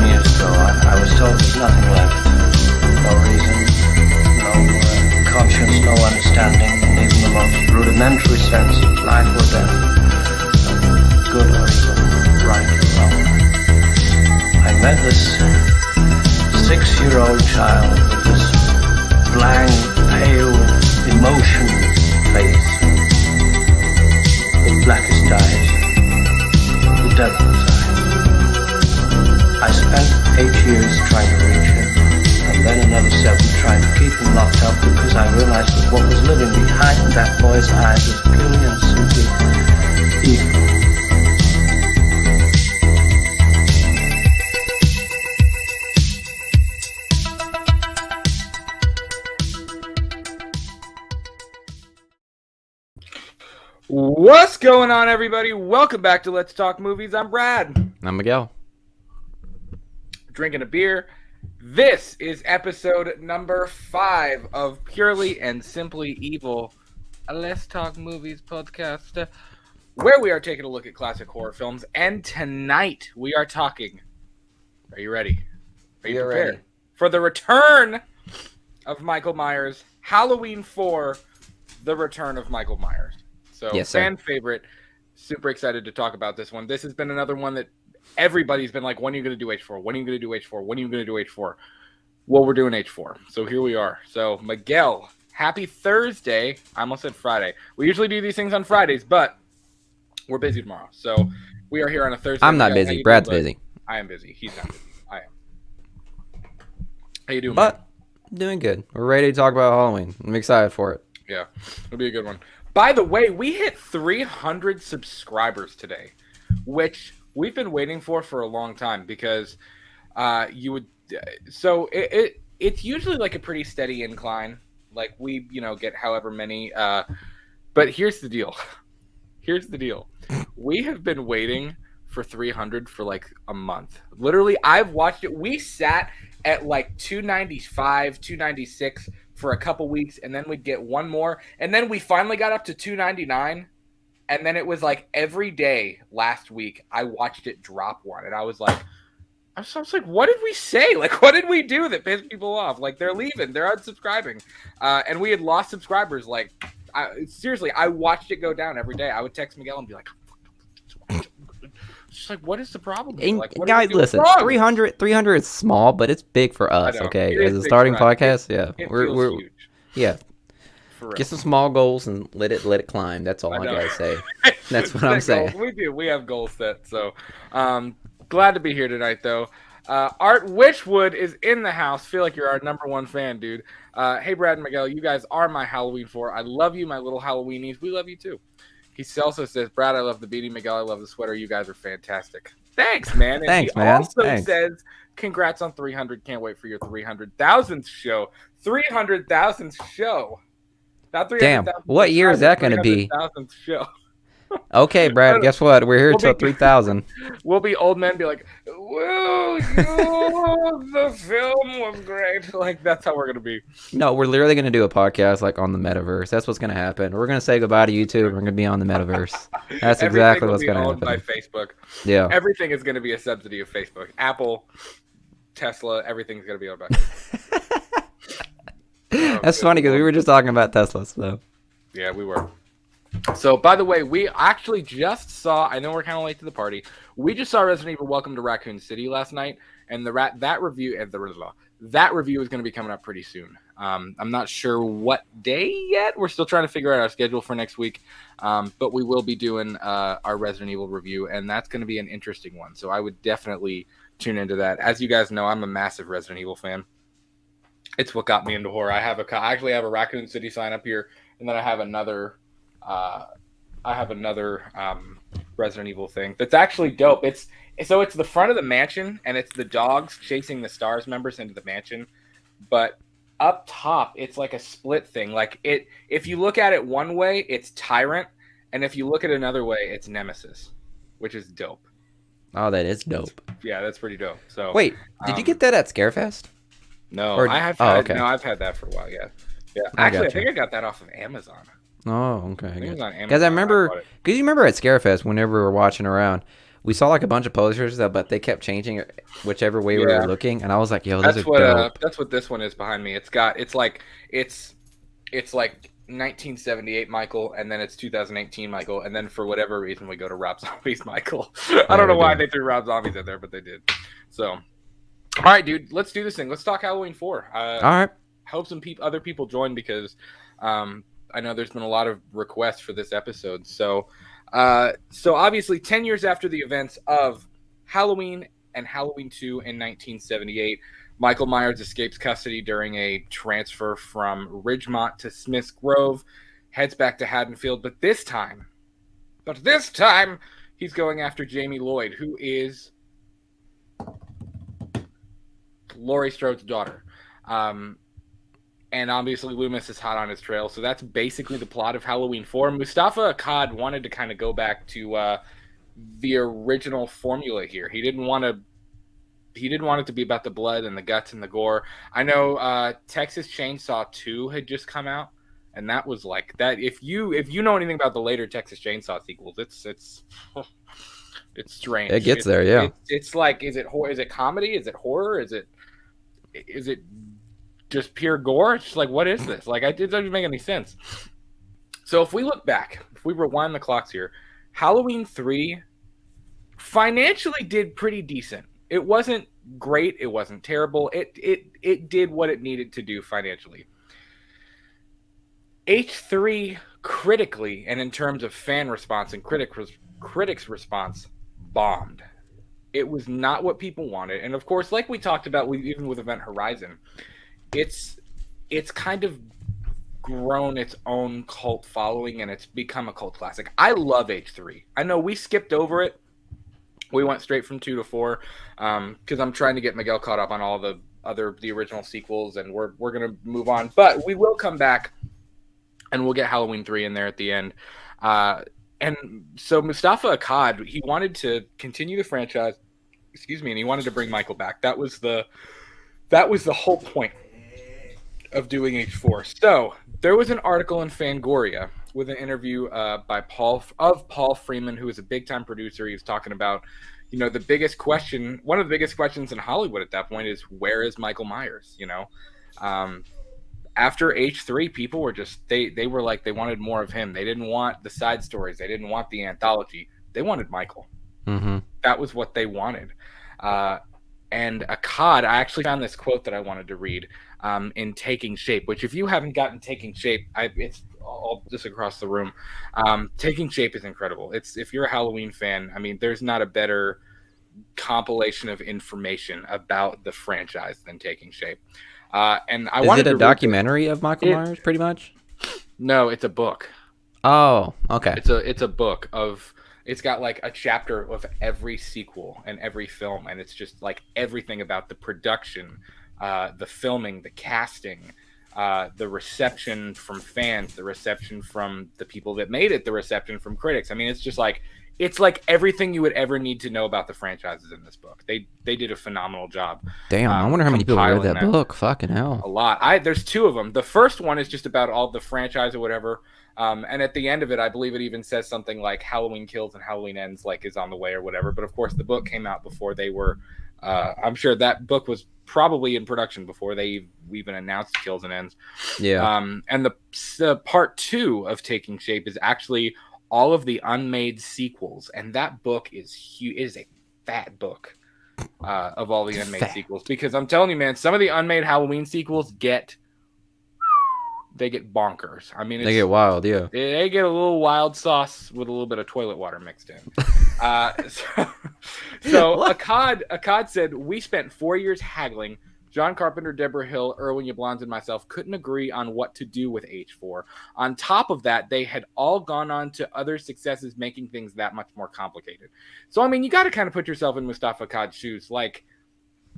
years ago, I was told there's nothing left. No reason, no conscience, no understanding, in even the most rudimentary sense of life or death. Good or evil, right or wrong. I met this 6-year-old child with this blank, pale, emotionless face, the blackest eyes, the devil's eyes. I spent 8 years trying to reach him, and then another 7 trying to keep him locked up because I realized that what was living behind that boy's eyes was purely and simply evil. What's going on, everybody? Welcome back to Let's Talk Movies. I'm Brad. I'm Miguel. Drinking a beer. This is episode number 5 of Purely and Simply Evil, a Let's Talk Movies podcast, where we are taking a look at classic horror films. And tonight we are talking. Are you ready? Are you prepared? Ready. For the return of Michael Myers, Halloween 4, The Return of Michael Myers. So, yes, sir. Fan favorite. Super excited to talk about this one. This has been another one that everybody's been like, when are you going to do H4? When are you going to do H4? When are you going to do H4? Well, we're doing H4. So here we are. So, Miguel, happy Thursday. I almost said Friday. We usually do these things on Fridays, but we're busy tomorrow. So we are here on a Thursday. I'm not busy. Brad's busy. I am busy. He's not busy. I am. How you doing, But man? doing good. We're ready to talk about Halloween. I'm excited for it. Yeah, it'll be a good one. By the way, we hit 300 subscribers today, which we've been waiting for a long time because it's usually like a pretty steady incline. Like we, get however many. But here's the deal. We have been waiting for 300 for like a month. Literally, I've watched it. We sat at like 295, 296 for a couple weeks, and then we'd get one more, and then we finally got up to 299, and then it was like every day last week I watched it drop one, and I was like, what did we say? Like, what did we do that pissed people off? Like, they're leaving, they're unsubscribing, and we had lost subscribers. Like, seriously, I watched it go down every day. I would text Miguel and be like, just like, what is the problem? Like, guys, listen, 300 is small, but it's big for us. Okay, as a starting podcast, we're huge. Yeah. Get some small goals and let it climb. That's all I gotta say. That's what I'm saying. We do. We have goals set. So, glad to be here tonight, though. Art Witchwood is in the house. Feel like you're our number one fan, dude. Hey, Brad and Miguel, you guys are my Halloween 4. I love you, my little Halloweenies. We love you too. He also says, Brad, I love the beanie. Miguel, I love the sweater. You guys are fantastic. Thanks, man. And Thanks, he man. also Thanks. says, congrats on 300. Can't wait for your 300,000th show. 300,000th show. Not 300,000th. Damn, what year is that going to be? 300,000th show. Okay, Brad, guess what? We're here till 3,000. We'll be old men, be like, well, the film was great. Like, that's how we're going to be. No, we're literally going to do a podcast like on the metaverse. That's what's going to happen. We're going to say goodbye to YouTube. We're going to be on the metaverse. That's exactly what's going to happen. By Facebook. Yeah. Everything is going to be a subsidy of Facebook. Apple, Tesla, everything's going to be owned by Facebook. That's funny because we were just talking about Tesla. So. Yeah, we were. So, by the way, we actually just saw, I know we're kind of late to the party, we just saw Resident Evil Welcome to Raccoon City last night, and that review is going to be coming up pretty soon. I'm not sure what day yet. We're still trying to figure out our schedule for next week, but we will be doing our Resident Evil review, and that's going to be an interesting one. So I would definitely tune into that. As you guys know, I'm a massive Resident Evil fan. It's what got me into horror. I actually have a Raccoon City sign up here, and then I have another Resident Evil thing that's actually dope. It's the front of the mansion, and it's the dogs chasing the STARS members into the mansion. But up top, it's like a split thing. Like if you look at it one way, it's Tyrant, and if you look at another way, it's Nemesis, which is dope. Oh, that is dope. Yeah, that's pretty dope. So wait, did you get that at Scarefest? No, Or- I have. okay. No, I've had that for a while. Yeah. I Actually, I gotcha. think I got that off of Amazon. Oh, okay. I think it was on Amazon. Because I remember, bought it. because you remember at Scarefest, whenever we were watching around, we saw like a bunch of posters, but they kept changing it whichever way we Yeah. were looking, and I was like, "Yo, those That's are what dope." that's what this one is behind me. It's like 1978 Michael, and then it's 2018 Michael, and then for whatever reason we go to Rob Zombie's Michael. I don't know why they threw Rob Zombies in there, but they did. So, all right, dude, let's do this thing. Let's talk Halloween 4. All right. Hope some other people join because I know there's been a lot of requests for this episode. So obviously 10 years after the events of Halloween and Halloween 2 in 1978, Michael Myers escapes custody during a transfer from Ridgemont to Smith's Grove, heads back to Haddonfield, but this time he's going after Jamie Lloyd, who is Laurie Strode's daughter. And obviously Loomis is hot on his trail, so that's basically the plot of Halloween 4. Mustafa Akkad wanted to kind of go back to the original formula here. He didn't want it to be about the blood and the guts and the gore. I know Texas Chainsaw 2 had just come out, and that was like that. If you know anything about the later Texas Chainsaw sequels, it's strange. It gets there, yeah. It's like, is it comedy? Is it horror? Is it just pure gore? It's just like, what is this? Like, it doesn't make any sense. So if we look back, if we rewind the clocks here, Halloween 3 financially did pretty decent. It wasn't great. It wasn't terrible. It did what it needed to do financially. H3 critically, and in terms of fan response and critics' response, bombed. It was not what people wanted. And of course, like we talked about, even with Event Horizon, it's kind of grown its own cult following, and it's become a cult classic. I love H3. I know we skipped over it. We went straight from 2 to 4 because I'm trying to get Miguel caught up on all the original sequels, and we're going to move on. But we will come back, and we'll get Halloween 3 in there at the end. And so Mustafa Akkad, he wanted to continue the franchise, and he wanted to bring Michael back. That was the whole point of doing H4. So there was an article in Fangoria with an interview by Paul Freeman, who is a big time producer. He was talking about, one of the biggest questions in Hollywood at that point is, where is Michael Myers? After H3, people were just, they were like, they wanted more of him. They didn't want the side stories. They didn't want the anthology. They wanted Michael. Mm-hmm. That was what they wanted. And Akkad, I actually found this quote that I wanted to read in Taking Shape, which if you haven't gotten Taking Shape, it's all just across the room. Taking Shape is incredible. If you're a Halloween fan, I mean, there's not a better compilation of information about the franchise than Taking Shape. And I wanted Is it a documentary of Michael Myers, pretty much? No, it's a book. Oh, okay. It's a book of. It's got like a chapter of every sequel and every film, and it's just like everything about the production, the filming, the casting, the reception from fans, the reception from the people that made it, the reception from critics. I mean, it's just like everything you would ever need to know about the franchises in this book. They did a phenomenal job. Damn, I wonder how many people read that book. Fucking hell. A lot. There's 2 of them. The first one is just about all the franchise or whatever. And at the end of it, I believe it even says something like Halloween Kills and Halloween Ends, like, is on the way or whatever. But of course, the book came out before they were. I'm sure that book was probably in production before they even announced Kills and Ends. Yeah. And the part 2 of Taking Shape is actually all of the unmade sequels, and that book is huge. It is a fat book of all the unmade sequels, because I'm telling you, man, some of the unmade Halloween sequels get bonkers. I mean, they get wild, yeah. They get a little wild sauce with a little bit of toilet water mixed in. So Akkad said, we spent 4 years haggling. John Carpenter, Deborah Hill, Irwin Yablans, and myself couldn't agree on what to do with H4. On top of that, they had all gone on to other successes, making things that much more complicated. So, I mean, you got to kind of put yourself in Mustafa Akkad's shoes. Like,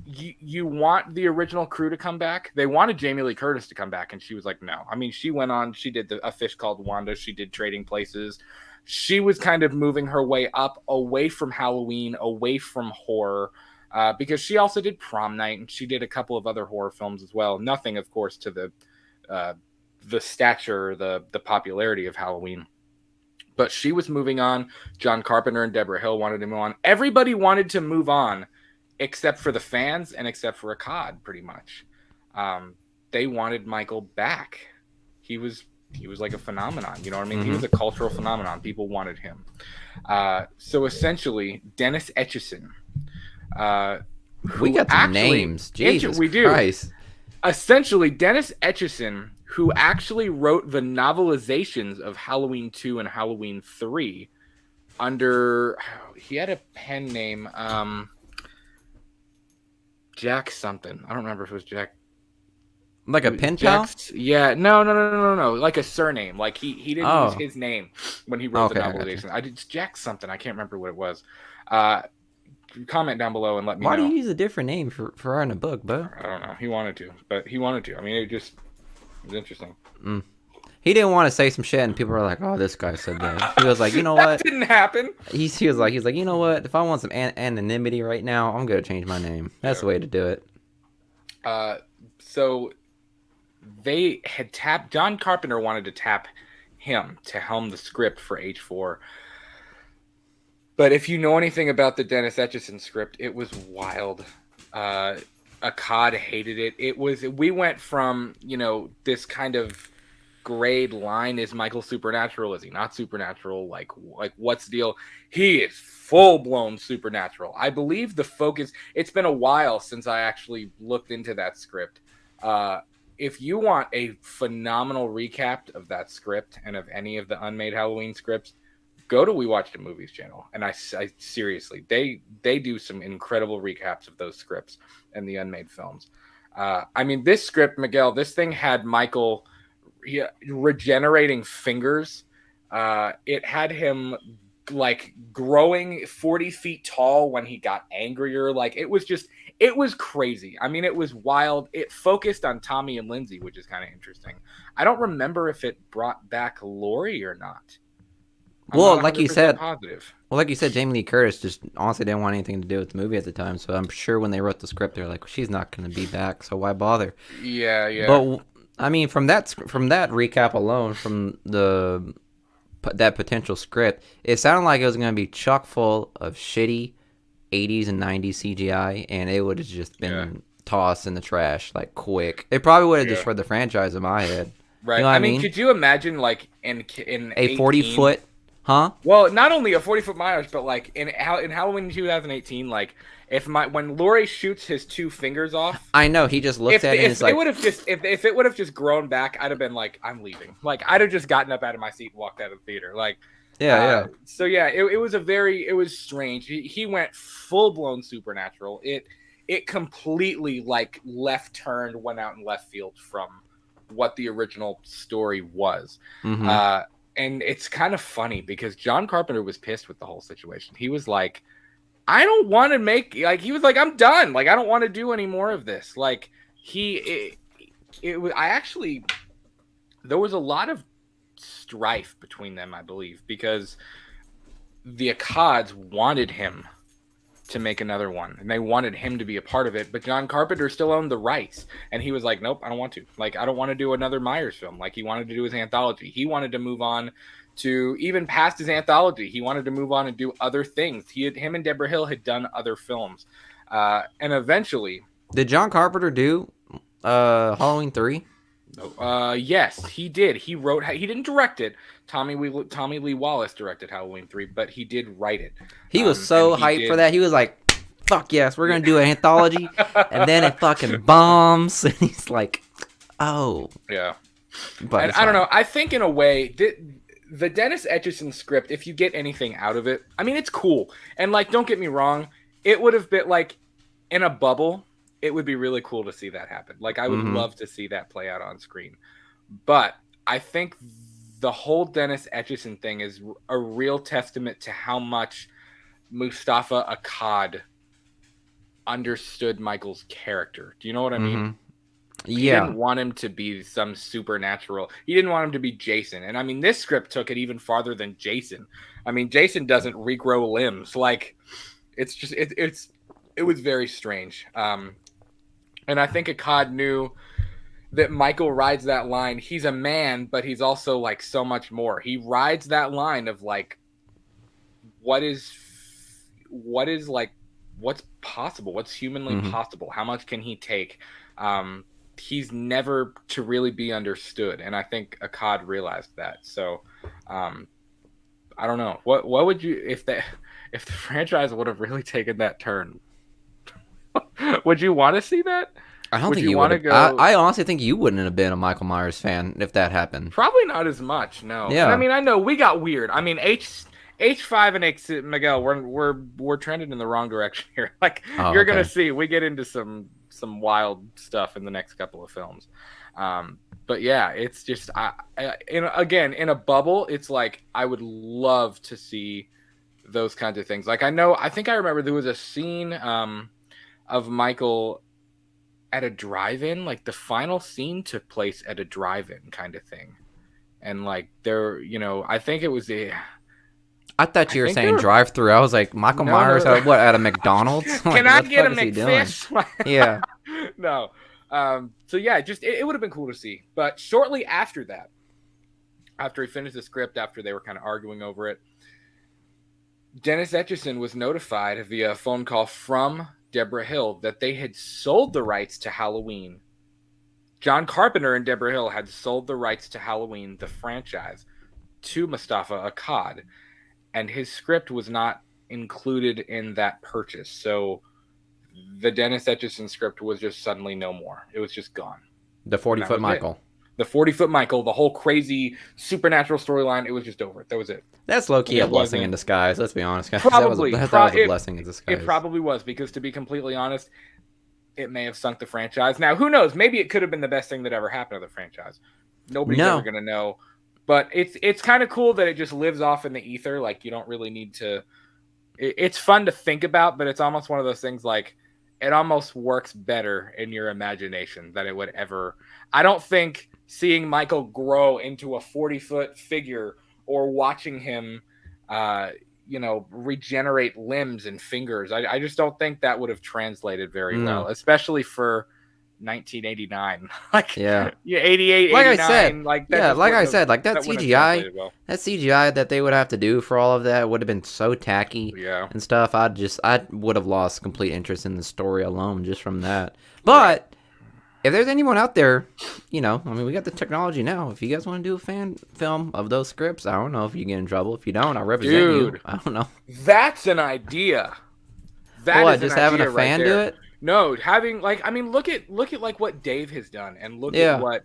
you want the original crew to come back. They wanted Jamie Lee Curtis to come back, and she was like, no. I mean, she went on, she did A Fish Called Wanda, she did Trading Places. She was kind of moving her way up, away from Halloween, away from horror, because she also did Prom Night, and she did a couple of other horror films as well. Nothing, of course, to the stature, the popularity of Halloween. But she was moving on. John Carpenter and Deborah Hill wanted to move on. Everybody wanted to move on except for the fans and except for Akkad, pretty much. They wanted Michael back. He was like a phenomenon. You know what I mean? He was a cultural phenomenon. People wanted him. So essentially, Dennis Etchison. We got some names. Jesus we do. Christ. Essentially, Dennis Etchison, who actually wrote the novelizations of Halloween 2 and Halloween 3 under, he had a pen name, Jack something. I don't remember if it was Jack. Like a pen pal? Yeah, no, like a surname. Like he didn't use his name when he wrote the novelization. I did Jack something. I can't remember what it was. Comment down below and let me know. Why do you use a different name for writing a book, bud? I don't know. He wanted to, but he wanted to. I mean, it was interesting. He didn't want to say some shit, and people were like, "Oh, this guy said that." He was like, "You know what? That didn't happen." He was like, "You know what? If I want some anonymity right now, I'm gonna change my name. That's the way to do it." So they had tapped. John Carpenter wanted to tap him to helm the script for H4. But if you know anything about the Dennis Etchison script, it was wild. Akkad hated it. We went from, this kind of grade line. Is Michael supernatural? Is he not supernatural? Like what's the deal? He is full-blown supernatural. I believe the focus, it's been a while since I actually looked into that script. If you want a phenomenal recap of that script and of any of the unmade Halloween scripts, go to We Watched the Movies channel. And I seriously, they do some incredible recaps of those scripts and the unmade films. I mean, this script, Miguel, this thing had Michael regenerating fingers. It had him like growing 40 feet tall when he got angrier. Like it was crazy. I mean, it was wild. It focused on Tommy and Lindsay, which is kind of interesting. I don't remember if it brought back Laurie or not. Well, like you said, positive. Well, like you said, Jamie Lee Curtis just honestly didn't want anything to do with the movie at the time. So I'm sure when they wrote the script, they're like, she's not going to be back, so why bother? Yeah. But I mean, from that recap alone, from that potential script, it sounded like it was going to be chock full of shitty 80s and 90s CGI, and it would have just been tossed in the trash like quick. It probably would have destroyed the franchise in my head. Right. You know what I mean, could you imagine like in a 40-foot? Huh? Well, not only a 40-foot Myers, but like in Halloween 2018, like when Laurie shoots his 2 fingers off. I know, he just looked at it and it's like, if it would have just grown back, I'd have been like, I'm leaving. Like I'd have just gotten up out of my seat and walked out of the theater. Like yeah. So yeah, it was strange. He went full blown supernatural. It completely like went out in left field from what the original story was. Mm-hmm. And it's kind of funny because John Carpenter was pissed with the whole situation. He was like, I don't want to he was like, I'm done. Like, I don't want to do any more of this. Like there was a lot of strife between them, I believe, because the Akkads wanted him to make another one, and they wanted him to be a part of it, but John Carpenter still owned the rights, and he was like, nope, I don't want to. Like, I don't want to do another Myers film. Like, he wanted to do his anthology. He wanted to move on to, even past his anthology, he wanted to move on and do other things. Him and Deborah Hill had done other films, and eventually... Did John Carpenter do Halloween 3? Yes, he did. He didn't direct it. Tommy Lee Wallace directed Halloween 3, but he did write it. He was so hyped for that. He was like, fuck yes, we're going to do an anthology. And then it fucking bombs. And he's like, oh. Yeah. But and I don't know. I think in a way, the Dennis Etchison script, if you get anything out of it, I mean, it's cool. And like, don't get me wrong, it would have been like in a bubble. It would be really cool to see that happen. Like, I would love to see that play out on screen. But I think the whole Dennis Etchison thing is a real testament to how much Mustafa Akkad understood Michael's character. Do you know what I mean? Yeah. He didn't want him to be some supernatural. He didn't want him to be Jason. And I mean, this script took it even farther than Jason. I mean, Jason doesn't regrow limbs. Like, it's just, it was very strange. And I think Akkad knew that Michael rides that line. He's a man, but he's also like so much more. He rides that line of like, what is like, what's possible? What's humanly possible? How much can he take? He's never to really be understood, and I think Akkad realized that. So, I don't know. What would you if the franchise would have really taken that turn? Would you want to see that? I don't Would think you you wanna would. go- I honestly think you wouldn't have been a Michael Myers fan if that happened. Probably not as much. No. Yeah. And I mean, I know we got weird. I mean, H5 and X Miguel, we're trending in the wrong direction here. Like Oh, you're gonna okay. see, we get into some wild stuff in the next couple of films. But yeah, it's just in a bubble, it's like I would love to see those kinds of things. Like I think I remember there was a scene of Michael at a drive-in. Like the final scene took place at a drive-in kind of thing, and like there, I think it was I thought you were think saying they were- drive-through. I was like, Michael No, Myers no. at a McDonald's? Like, Can I what the get a fuck is he doing? McFish? Yeah. No. So yeah, just it would have been cool to see. But shortly after that, after he finished the script, after they were kind of arguing over it, Dennis Etchison was notified via phone call from Deborah Hill that they had sold the rights to Halloween. John Carpenter and Deborah Hill had sold the rights to Halloween, the franchise, to Mustafa Akkad, and his script was not included in that purchase. So the Dennis Etchison script was just suddenly no more. It was just gone. The 40-foot was Michael. The 40-foot Michael, the whole crazy supernatural storyline, it was just over. That was it. That's low-key It a blessing wasn't- in disguise. Let's be honest, guys. Probably. That was a blessing in disguise. It probably was, because to be completely honest, it may have sunk the franchise. Now, who knows? Maybe it could have been the best thing that ever happened to the franchise. Nobody's ever going to know. But it's kind of cool that it just lives off in the ether. Like, you don't really need to... It's fun to think about, but it's almost one of those things like, it almost works better in your imagination than it would ever... I don't think seeing Michael grow into a 40-foot figure or watching him... regenerate limbs and fingers. I just don't think that would have translated very well, especially for 1989. Like, Yeah. 88, Like I 89, said, like that yeah, just like I wouldn't have- said, like that wouldn't have CGI, translated well. that CGI that they would have to do for all of that would have been so tacky Yeah. and stuff. I would have lost complete interest in the story alone just from that. But if there's anyone out there, we got the technology now. If you guys want to do a fan film of those scripts, I don't know if you get in trouble. If you don't, I'll represent you. Dude. I don't know. That's an idea. That What, is an just having a idea right fan do there. it? No, having look at like what Dave has done, and look Yeah. at what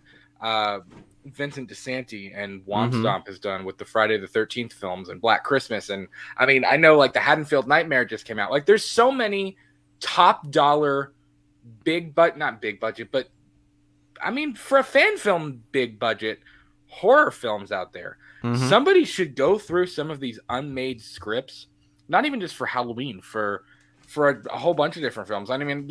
Vincent DeSanti and Womp Mhm. Stomp has done with the Friday the 13th films and Black Christmas. And I mean, I know like the Haddonfield Nightmare just came out. Like there's so many top dollar not big budget, but I mean, for a fan film, big budget horror films out there. Mhm. Somebody should go through some of these unmade scripts, not even just for Halloween, for a whole bunch of different films. I mean,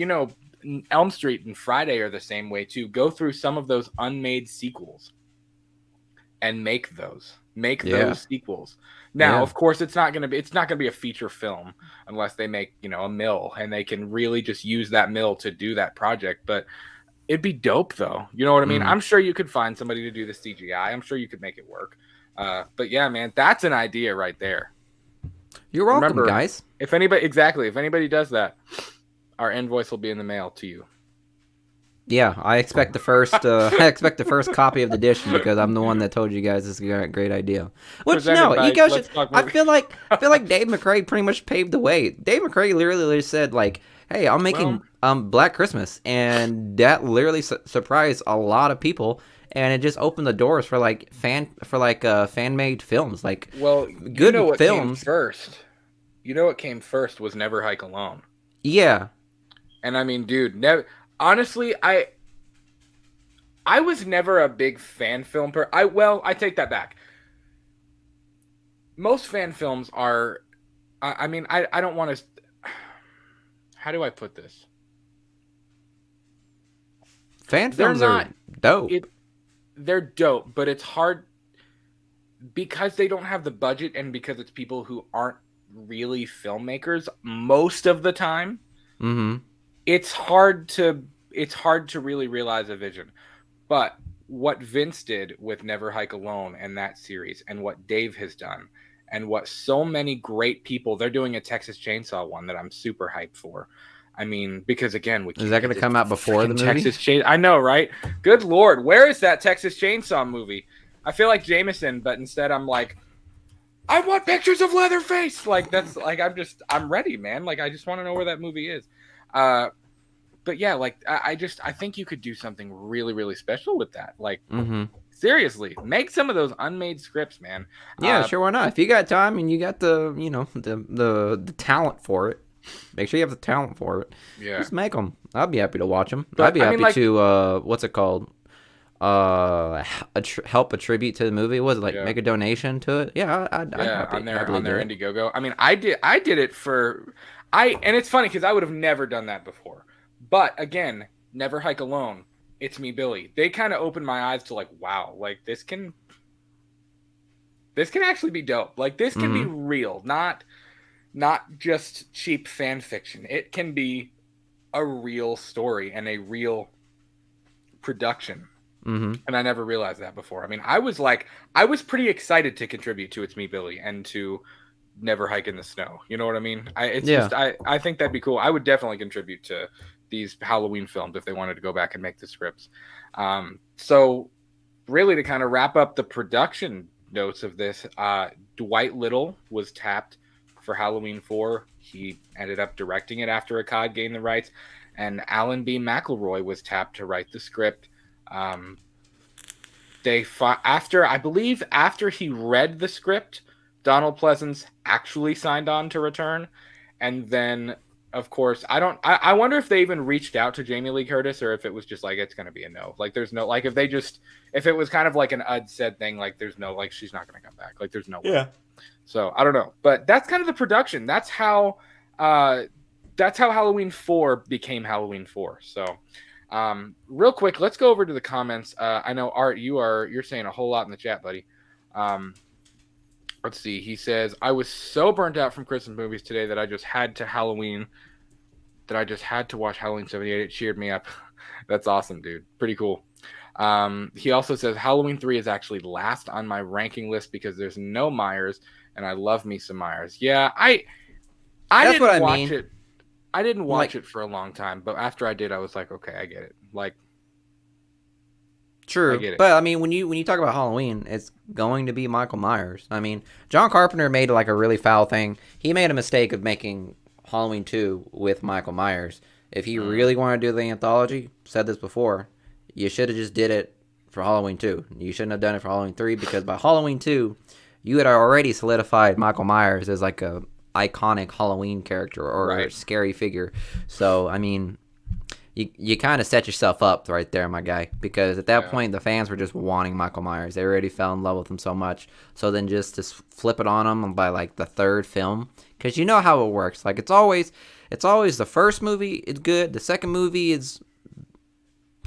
Elm Street and Friday are the same way too. Go through some of those unmade sequels and make those sequels. Now, Yeah. of course, it's not going to be a feature film unless they make, a mill and they can really just use that mill to do that project. But it'd be dope though. You know what I mean? Mhm. I'm sure you could find somebody to do the CGI. I'm sure you could make it work. But yeah, man, that's an idea right there. You're welcome, Remember- guys. If anybody does that, our invoice will be in the mail to you. Yeah, I expect the first. I expect the first copy of the edition because I'm the one that told you guys this is a great idea. Which Presented by you guys Let's should. Talk I Movie. feel like Dave McRae pretty much paved the way. Dave McRae literally said like, "Hey, I'm making Black Christmas," and that literally surprised a lot of people, and it just opened the doors for fan made films. Like, Well, good what films. came first? You know what came first was Never Hike Alone. yeah, And I mean, dude, honestly, I was never a big fan film I take that back. Most fan films are, I mean, I don't want to. How do I put this? fan They're films are not- dope. They're dope, but it's hard because they don't have the budget and because it's people who aren't really filmmakers most of the time. Mm-hmm. It's hard to really realize a vision. But what Vince did with Never Hike Alone and that series, and what Dave has done, and what so many great people, they're doing a Texas Chainsaw one that I'm super hyped for. I mean, because again, we Is that going to come out before the movie? Texas Chainsaw. I know, right? Good Lord, where is that Texas Chainsaw movie? I feel like Jameson, but instead I'm like, I want pictures of Leatherface. Like that's like I'm ready, man. Like I just want to know where that movie is. But yeah, like I think you could do something really, really special with that. Like seriously, make some of those unmade scripts, man. Yeah, sure, why not? If you got time and you got the the talent for it, make sure you have the talent for it. Yeah, just make them. I'd be happy to watch them. But, I'd be happy to what's it called? Help attribute to the movie. Was it like make a donation to it? Yeah, I'd on their Indiegogo. I mean, I did it for and it's funny because I would have never done that before. But again, Never Hike Alone. It's Me, Billy. They kind of opened my eyes to like, wow, like this can actually be dope. Like this can be real, not just cheap fan fiction. It can be a real story and a real production. And I never realized that before. I mean, I was pretty excited to contribute to It's Me, Billy, and to Never Hike in the Snow. You know what I mean? I think that'd be cool. I would definitely contribute to these Halloween films if they wanted to go back and make the scripts. So really to kind of wrap up the production notes of this, Dwight Little was tapped for Halloween 4. He ended up directing it after Akkad gained the rights, and Alan B. McElroy was tapped to write the script. After he read the script, Donald Pleasence actually signed on to return, and then of course I wonder if they even reached out to Jamie Lee Curtis, or if it was just like it's gonna be a no. Like there's no, like if it was kind of like an said thing, like there's no, like she's not gonna come back, like there's no way. Yeah. So I don't know, but that's kind of the production. That's how Halloween 4 became Halloween 4. So real quick, let's go over to the comments. I know Art, you're saying a whole lot in the chat, buddy. Let's see. He says, I was so burnt out from Christmas movies today that I just had to watch Halloween 78. It cheered me up. That's awesome, dude. Pretty cool. He also says Halloween 3 is actually last on my ranking list because there's no Myers, and I love me some Myers. Yeah, I didn't watch it. I didn't watch it for a long time, but after I did, I was like, okay, I get it. Like, true, but I mean, when you talk about Halloween, it's going to be Michael Myers. I mean, John Carpenter made like a really foul thing. He made a mistake of making Halloween 2 with Michael Myers. If he really wanted to do the anthology, said this before, you should have just did it for Halloween 2. You shouldn't have done it for Halloween 3, because by Halloween 2, you had already solidified Michael Myers as like a iconic Halloween character or a scary figure. So I mean, you kind of set yourself up right there, my guy, because at that point the fans were just wanting Michael Myers. They already fell in love with him so much. So then just to flip it on them by like the third film, because you know how it works. Like it's always the first movie is good, the second movie is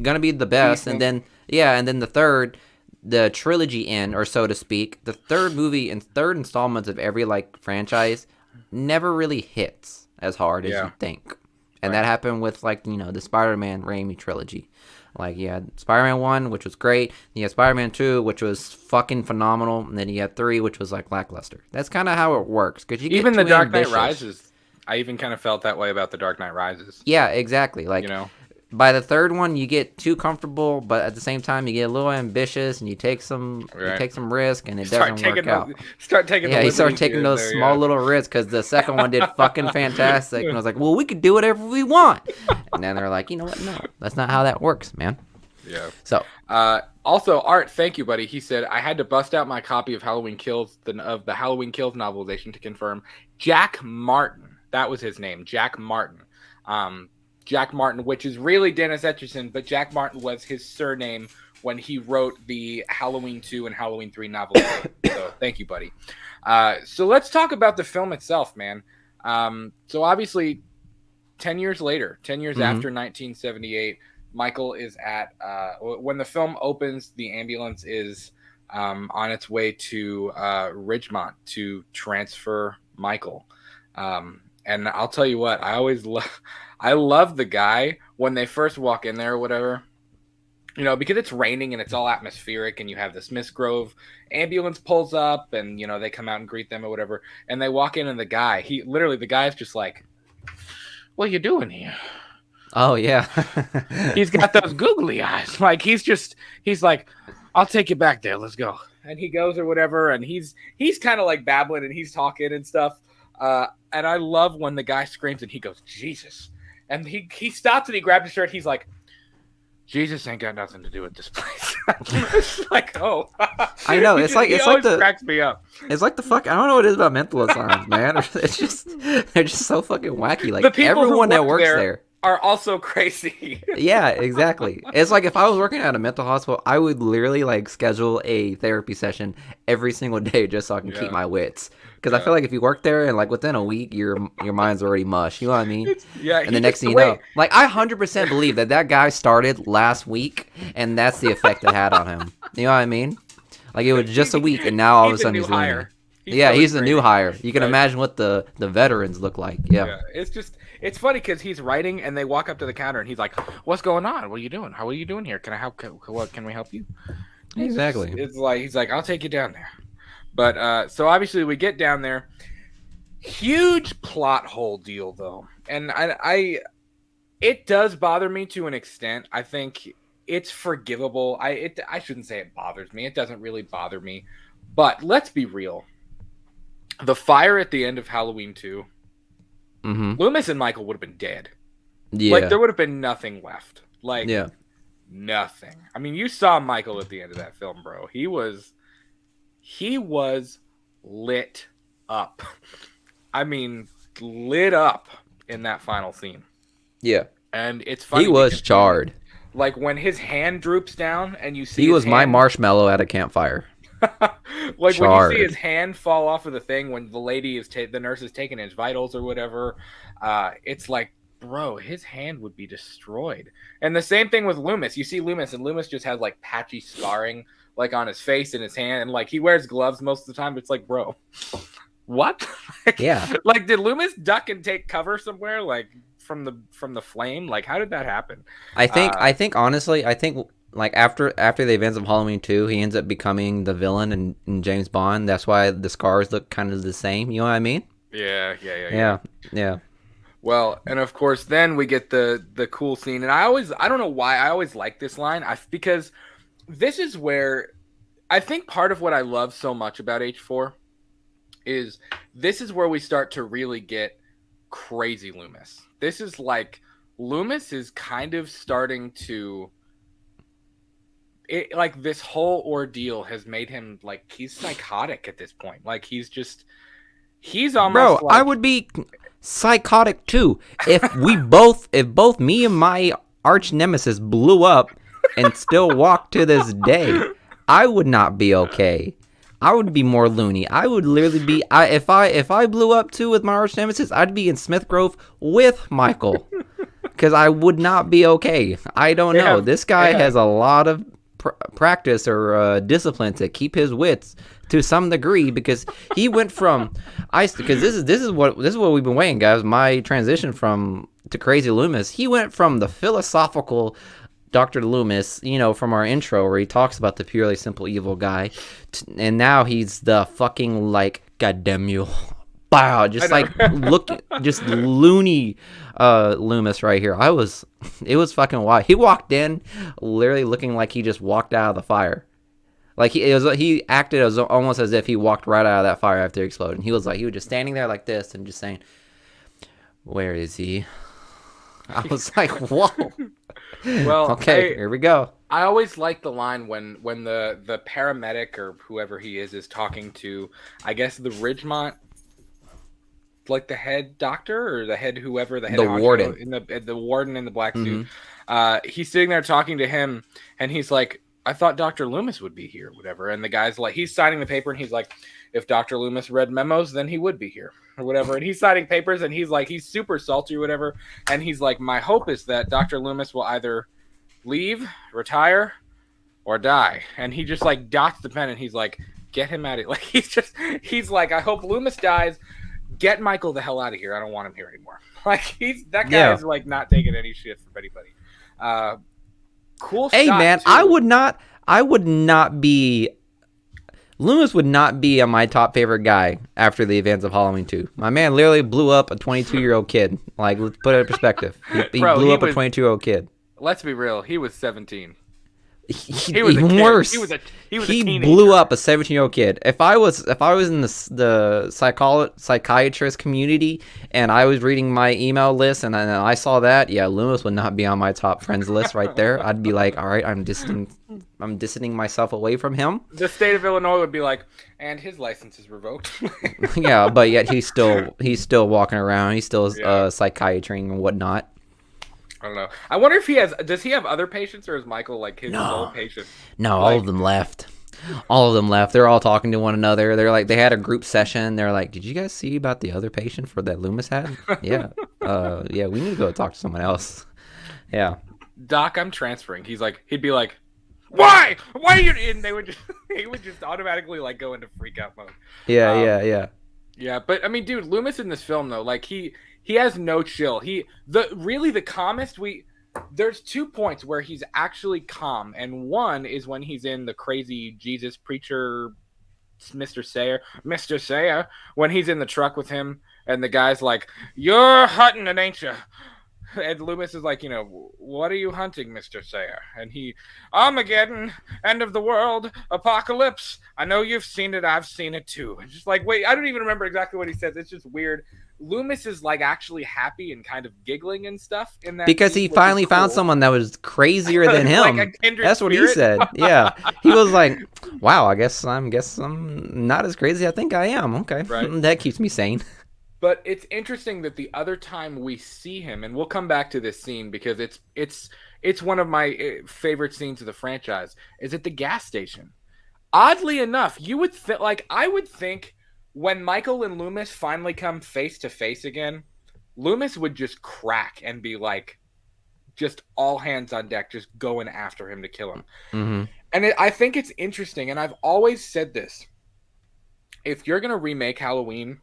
gonna be the best, and then the third, the trilogy end, or so to speak, the third movie and third installments of every like franchise never really hits as hard as you think. And that happened with like, the Spider-Man Raimi trilogy. Like you had Spider-Man 1, which was great. You had Spider-Man 2, which was fucking phenomenal. And then you had 3, which was like lackluster. That's kind of how it works. Cause you even get The Dark Knight Rises. I even kind of felt that way about The Dark Knight Rises. Yeah, exactly. Like, by the third one, you get too comfortable, but at the same time, you get a little ambitious, and you take some risk, and it doesn't work out. You start taking those small little risks, because the second one did fucking fantastic, and I was like, well, we could do whatever we want. And then they're like, you know what? No, that's not how that works, man. Yeah. So, also, Art, thank you, buddy. He said I had to bust out my copy of Halloween Kills, of the Halloween Kills novelization to confirm Jack Martin. That was his name, Jack Martin. Jack Martin, which is really Dennis Etchison, but Jack Martin was his surname when he wrote the Halloween 2 and Halloween 3 novels. So thank you, buddy. So let's talk about the film itself, man. So obviously, 10 years later, 10 years after 1978, Michael is at, when the film opens, the ambulance is on its way to Ridgemont to transfer Michael. And I'll tell you what, I love the guy when they first walk in there or whatever. you know, because it's raining and it's all atmospheric, and you have this Miss Grove ambulance pulls up, and you know they come out and greet them or whatever, and they walk in, and the guy's just like, "What are you doing here?" Oh yeah. He's got those googly eyes, like he's like, "I'll take you back there, let's go," and he goes or whatever, and he's kind of like babbling and he's talking and stuff, and I love when the guy screams and he goes, "Jesus," and he stops and he grabs his shirt, he's like, Jesus ain't got nothing to do with this place. It's like, oh, I know. It's like cracks me up. It's like the fuck. I don't know what it is about mental asylums, man. It's just they're just so fucking wacky. Like The people who everyone that work works there- there. Are also crazy. Yeah, exactly. It's like if I was working at a mental hospital, I would literally like schedule a therapy session every single day just so I can keep my wits. Because I feel like if you work there and like within a week, your mind's already mush. You know what I mean? And the next thing you know, like I 100% believe that guy started last week, and that's the effect it had on him. You know what I mean? Like it was just a week, and now all of a sudden he's learning. He's the new hire. You can imagine what the veterans look like. Yeah. It's funny because he's writing and they walk up to the counter and he's like, "What's going on? What are you doing? How are you doing here? Can I help? What can we help you?" Exactly. It's like he's like, "I'll take you down there." But so obviously we get down there. Huge plot hole deal though, and I it does bother me to an extent. I think it's forgivable. I shouldn't say it bothers me. It doesn't really bother me. But let's be real. The fire at the end of Halloween 2. Loomis and Michael would have been dead. Yeah. Like there would have been nothing left. Like Yeah. nothing. I mean, you saw Michael at the end of that film, bro. He was lit up. I mean, lit up in that final scene. Yeah. And it's funny. He was because, charred. Like when his hand droops down and you see He was my hand, marshmallow at a campfire. like Charred. when you see his hand fall off of the thing when the lady is the nurse is taking his vitals or whatever, it's like, bro, his hand would be destroyed. And the same thing with Loomis. You see Loomis, and Loomis just has like patchy scarring like on his face and his hand, and like he wears gloves most of the time. It's like, bro, what? Yeah. Like, did Loomis duck and take cover somewhere, like from the flame? Like, how did that happen? I think honestly, like after the events of Halloween 2, he ends up becoming the villain in James Bond. That's why the scars look kind of the same. You know what I mean? Yeah. Yeah. Well, and of course, then we get the cool scene, and I don't know why I always like this line. Because this is where I think part of what I love so much about H4 is this is where we start to really get crazy Loomis. This is like Loomis is kind of starting to. Like this whole ordeal has made him like he's psychotic at this point. Like he's almost. Bro, like, I would be psychotic too if both me and my arch nemesis blew up and still walk to this day. I would not be okay. I would be more loony. I would literally be. If I blew up too with my arch nemesis, I'd be in Smith Grove with Michael, because I would not be okay. I don't know. This guy has a lot of practice or discipline to keep his wits to some degree, because he went from because this is what we've been waiting, guys. My transition to Crazy Loomis. He went from the philosophical Dr. Loomis, you know, from our intro where he talks about the purely simple evil guy, and now he's the fucking like goddamn you. Wow, just like just loony Loomis right here. It was fucking wild. He walked in literally looking like he just walked out of the fire. Like he acted almost as if he walked right out of that fire after it exploded. He was just standing there like this and just saying, "Where is he?" I was like, "Whoa." Well, okay, here we go. I always like the line when the paramedic or whoever he is talking to, I guess, the Ridgemont, like the head doctor or the head whoever, the warden the warden in the black suit. He's sitting there talking to him, and he's like, "I thought Dr. Loomis would be here," whatever. And the guy's like, he's signing the paper, and he's like, "If Dr. Loomis read memos, then he would be here," or whatever. And he's signing papers, and he's like, he's super salty or whatever. And he's like, "My hope is that Dr. Loomis will either leave, retire, or die." And he just like dots the pen, and he's like, "Get him out of here." Like he's like, "I hope Loomis dies. Get Michael the hell out of here. I don't want him here anymore." Like that guy is like not taking any shit from anybody. Cool Hey shot, man, too. I would not be Loomis would not be on my top favorite guy after the events of Halloween 2. My man literally blew up a 22-year-old kid. Like, let's put it in perspective. He Bro, blew he up a was- 22-year-old kid. Let's be real. He was 17. He was a even kid. worse. He was a he teenager. blew up a 17-year-old kid. If I was in the psychiatrist community and I was reading my email list and I saw that, yeah, Loomis would not be on my top friends list right there. I'd be like, all right, I'm distancing myself away from him. The state of Illinois would be like, and his license is revoked. Yeah, but yet he's still walking around. He's still Yeah. psychiatring and whatnot. I don't know. I wonder if does he have other patients, or is Michael like his sole patient? No, all of them left. All of them left. They're all talking to one another. They're like, they had a group session. They're like, did you guys see about the other patient for that Loomis had? Yeah. Yeah, we need to go talk to someone else. Yeah. Doc, I'm transferring. He'd be like, why? Why are you? And he would just automatically like go into freak out mode. Yeah, yeah. Yeah, but I mean, dude, Loomis in this film though, like he has no chill. The calmest there's 2 points where he's actually calm, and one is when he's in the crazy Jesus preacher, Mr. Sayer, when he's in the truck with him, and the guy's like, "You're hunting it, ain't you?" And Loomis is like, what are you hunting, Mr. Sayer? And Armageddon, end of the world, apocalypse. I know you've seen it. I've seen it too. It's just like, wait, I don't even remember exactly what he says. It's just weird. Loomis is like actually happy and kind of giggling and stuff in that Because scene, he which finally is found cool. someone that was crazier than him. Like a kindred That's what he spirit. said. Yeah. He was like, wow, I guess I'm not as crazy as I think I am. Okay. Right. That keeps me sane. But it's interesting that the other time we see him, and we'll come back to this scene because it's one of my favorite scenes of the franchise, is at the gas station. Oddly enough, I would think when Michael and Loomis finally come face to face again, Loomis would just crack and be like, just all hands on deck, just going after him to kill him. Mm-hmm. And I think it's interesting, and I've always said this: if you're gonna remake Halloween,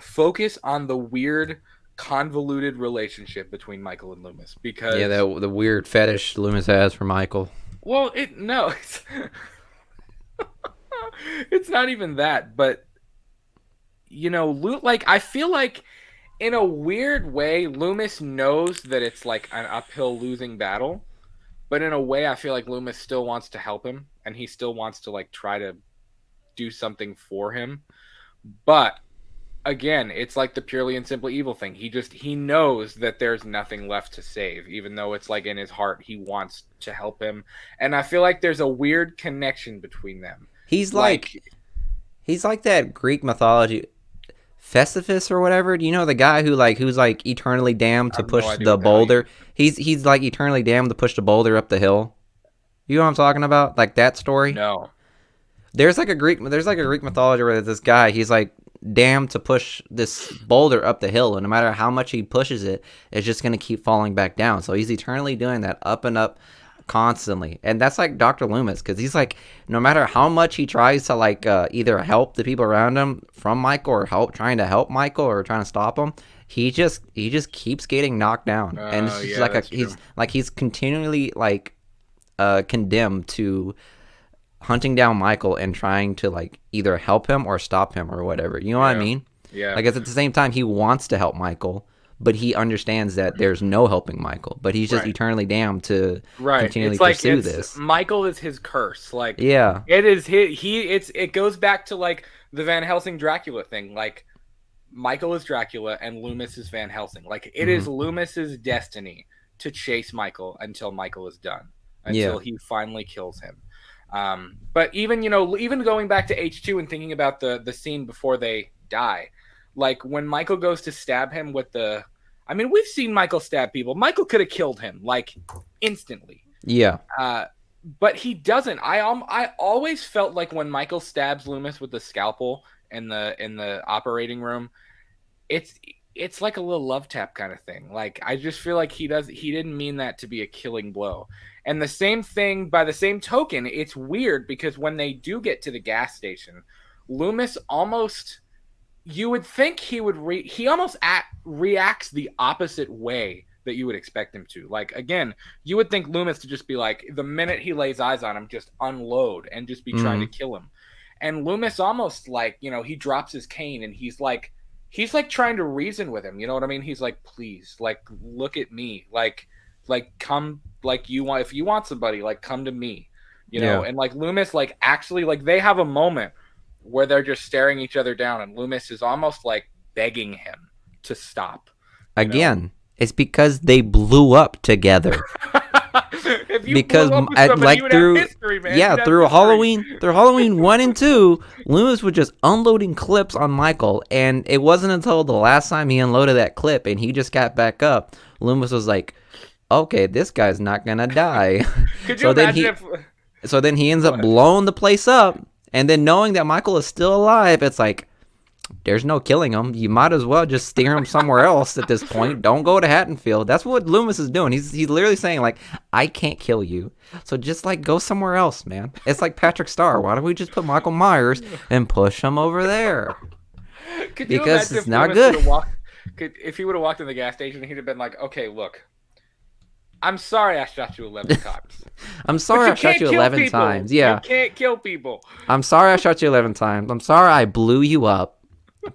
focus on the weird, convoluted relationship between Michael and Loomis, because Yeah, the weird fetish Loomis has for Michael. well, it's not even that, but I feel like in a weird way, Loomis knows that it's like an uphill losing battle, but in a way, I feel like Loomis still wants to help him, and he still wants to like try to do something for him, but again, it's like the purely and simply evil thing. He knows that there's nothing left to save, even though it's like in his heart he wants to help him. And I feel like there's a weird connection between them. He's like that Greek mythology Festivus or whatever. Do you know the guy who's like eternally damned to have no push idea the what the hell boulder? He's like eternally damned to push the boulder up the hill. You know what I'm talking about? Like that story? No. There's like a Greek mythology where this guy, he's like damned to push this boulder up the hill, and no matter how much he pushes it, it's just going to keep falling back down. So he's eternally doing that up and up constantly. And that's like Dr. Loomis, because he's like, no matter how much he tries to like either help the people around him from Michael, or trying to help Michael, or trying to stop him, he just keeps getting knocked down. And it's just like he's continually like condemned to hunting down Michael and trying to like either help him or stop him or whatever. You know what I mean? Yeah. Like at the same time, he wants to help Michael, but he understands that there's no helping Michael. But he's just eternally damned to continually pursue this. Michael is his curse. Like, yeah, it is it goes back to like the Van Helsing Dracula thing. Like, Michael is Dracula and Loomis is Van Helsing. Like, it is Loomis's destiny to chase Michael until Michael is done, until he finally kills him. But even going back to H2 and thinking about the scene before they die, like when Michael goes to stab him with we've seen Michael stab people. Michael could have killed him like instantly. Yeah. But he doesn't. I always felt like when Michael stabs Loomis with the scalpel in the operating room, it's like a little love tap kind of thing. Like, I just feel like he didn't mean that to be a killing blow. And the same thing, by the same token, it's weird because when they do get to the gas station, Loomis you would think he would he almost reacts the opposite way that you would expect him to. Like, again, you would think Loomis to just be like, the minute he lays eyes on him, just unload and just be trying to kill him. And Loomis almost like, he drops his cane and he's like trying to reason with him. You know what I mean? He's like, please, like, look at me. Like come, like, if you want somebody, like, come to me, and like Loomis, like, actually, like, they have a moment where they're just staring each other down and Loomis is almost like begging him to stop. Again, it's because they blew up together. If you because blew up with somebody, like you would through have history, man. yeah You'd have through history. Halloween 1 and 2, Loomis was just unloading clips on Michael, and it wasn't until the last time he unloaded that clip and he just got back up, Loomis was like, okay, this guy's not gonna die. Could you imagine So then he ends up blowing the place up, and then knowing that Michael is still alive, it's like, there's no killing him. You might as well just steer him somewhere else at this point. Don't go to Haddonfield. That's what Loomis is doing. He's literally saying, like, I can't kill you, so just, like, go somewhere else, man. It's like Patrick Starr. Why don't we just put Michael Myers and push him over there? Because it's not good. If he would have walked in the gas station, he'd have been like, okay, look, I'm sorry I shot you 11 times. I'm sorry I shot you 11 times. Yeah. You can't kill people. I'm sorry I shot you 11 times. I'm sorry I blew you up.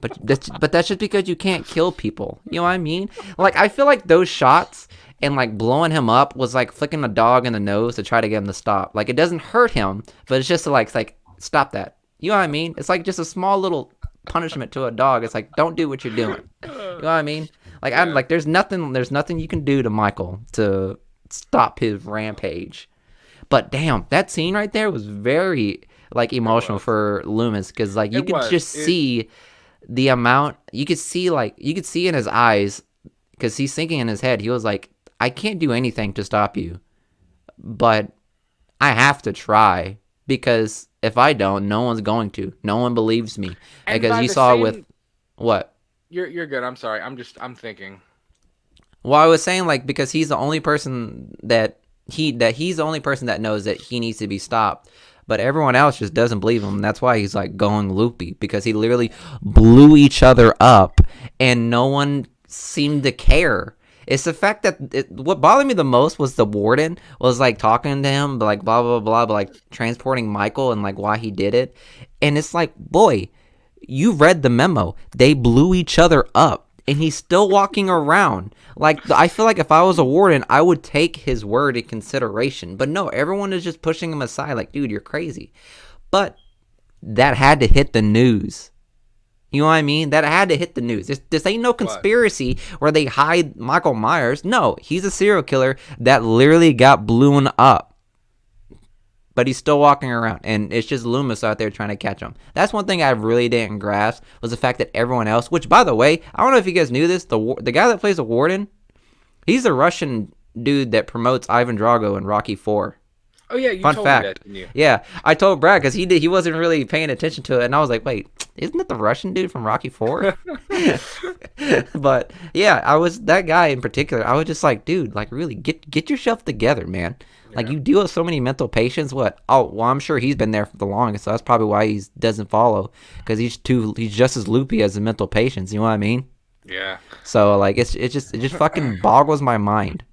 But that's just because you can't kill people. You know what I mean? Like, I feel like those shots and, like, blowing him up was like flicking a dog in the nose to try to get him to stop. Like, it doesn't hurt him, but it's just to, like, stop that. You know what I mean? It's like just a small little punishment to a dog. It's like, don't do what you're doing. You know what I mean? Like, I'm like, there's nothing you can do to Michael to stop his rampage. But damn, that scene right there was very, like, emotional for Loomis, because, like, you could just see the amount, you could see in his eyes, because he's thinking in his head, he was like, I can't do anything to stop you, but I have to try, because if I don't, no one's going to. No one believes me. And because you saw with what? You're good. I'm sorry. I'm thinking. Well, I was saying, like, because he's the only person that he's the only person that knows that he needs to be stopped. But everyone else just doesn't believe him. That's why he's, like, going loopy, because he literally blew each other up and no one seemed to care. It's the fact that what bothered me the most was the warden was, like, talking to him, but, like, blah, blah, blah, but, like, transporting Michael and, like, why he did it. And it's like, boy, you read the memo. They blew each other up. And he's still walking around. Like, I feel like if I was a warden, I would take his word in consideration. But no, everyone is just pushing him aside. Like, dude, you're crazy. But that had to hit the news. You know what I mean? That had to hit the news. This ain't no conspiracy where they hide Michael Myers. No, he's a serial killer that literally got blown up. But he's still walking around, and it's just Loomis out there trying to catch him. That's one thing I really didn't grasp, was the fact that everyone else, which, by the way, I don't know if you guys knew this, the guy that plays the warden, he's the Russian dude that promotes Ivan Drago in Rocky IV. Oh, yeah, you Fun told fact. me that, didn't you? Yeah, I told Brad, because he wasn't really paying attention to it, and I was like, wait, isn't it the Russian dude from Rocky IV? But, yeah, I was, that guy in particular, I was just like, dude, like, really, get yourself together, man. Like, you deal with so many mental patients. What? Oh, well, I'm sure he's been there for the longest, so that's probably why he doesn't follow, because he's just as loopy as the mental patients. You know what I mean? Yeah. So, like, it just fucking boggles my mind,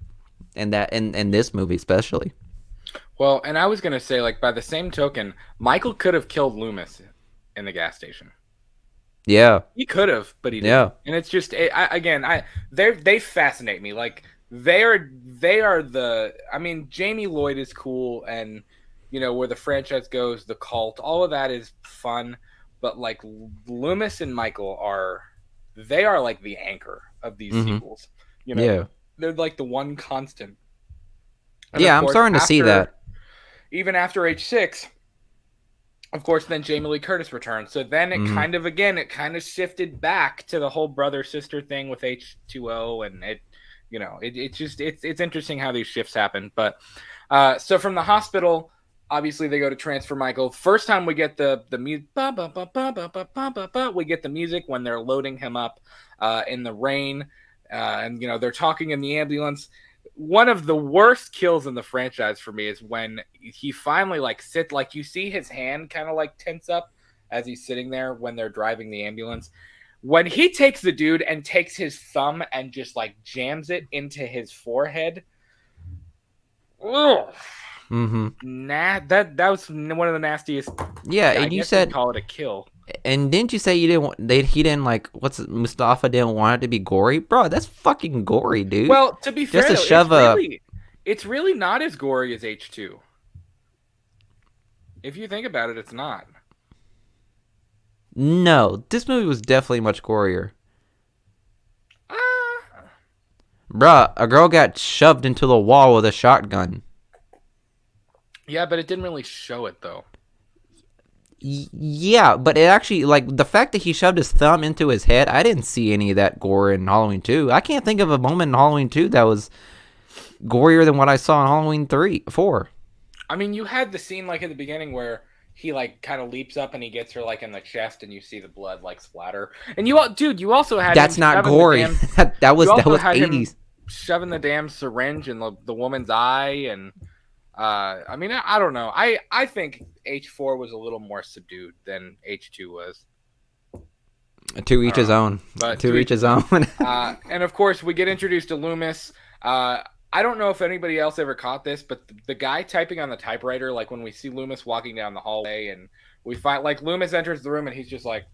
and that in this movie especially. Well, and I was gonna say, like, by the same token, Michael could have killed Loomis in the gas station. Yeah. He could have, but he didn't. Yeah. And it's just, they fascinate me. Like, they are the, I mean, Jamie Lloyd is cool, and, you know, where the franchise goes, the cult, all of that is fun, but, like, Loomis and Michael they are like the anchor of these sequels. You know, Yeah. they're like the one constant. And Yeah, of I'm course, starting to see that. Even after H6, of course, then Jamie Lee Curtis returned. So then it kind of shifted back to the whole brother-sister thing with H2O, and it's interesting how these shifts happen. But so from the hospital, obviously they go to transfer Michael. First time we get the music, we get the music when they're loading him up in the rain, and you know they're talking in the ambulance. One of the worst kills in the franchise for me is when he finally you see his hand kind of like tense up as he's sitting there when they're driving the ambulance. When he takes the dude and takes his thumb and just like jams it into his forehead, ugh, that was one of the nastiest. Yeah, I and you guess said, you'd call it a kill. and didn't you say you didn't want, he didn't like, Mustafa didn't want it to be gory? Bro, that's fucking gory, dude. Well, to be fair, Just to though, shove it's really not as gory as H2. If you think about it, it's not. No, this movie was definitely much gorier. Bruh, a girl got shoved into the wall with a shotgun. Yeah, but it didn't really show it, though. Yeah, but it actually, like, the fact that he shoved his thumb into his head, I didn't see any of that gore in Halloween 2. I can't think of a moment in Halloween 2 that was gorier than what I saw in Halloween 4. I mean, you had the scene, like, at the beginning where he, like, kind of leaps up and he gets her, like, in the chest and you see the blood, like, splatter. And you also had That's him not shoving gory. that was had him 80s. shoving the damn syringe in the woman's eye. And, I mean, I don't know. I think H4 was a little more subdued than H2 was. To each his own. But to each his own. And, of course, we get introduced to Loomis. I don't know if anybody else ever caught this, but the guy typing on the typewriter, like when we see Loomis walking down the hallway and we find, like, Loomis enters the room and he's just like,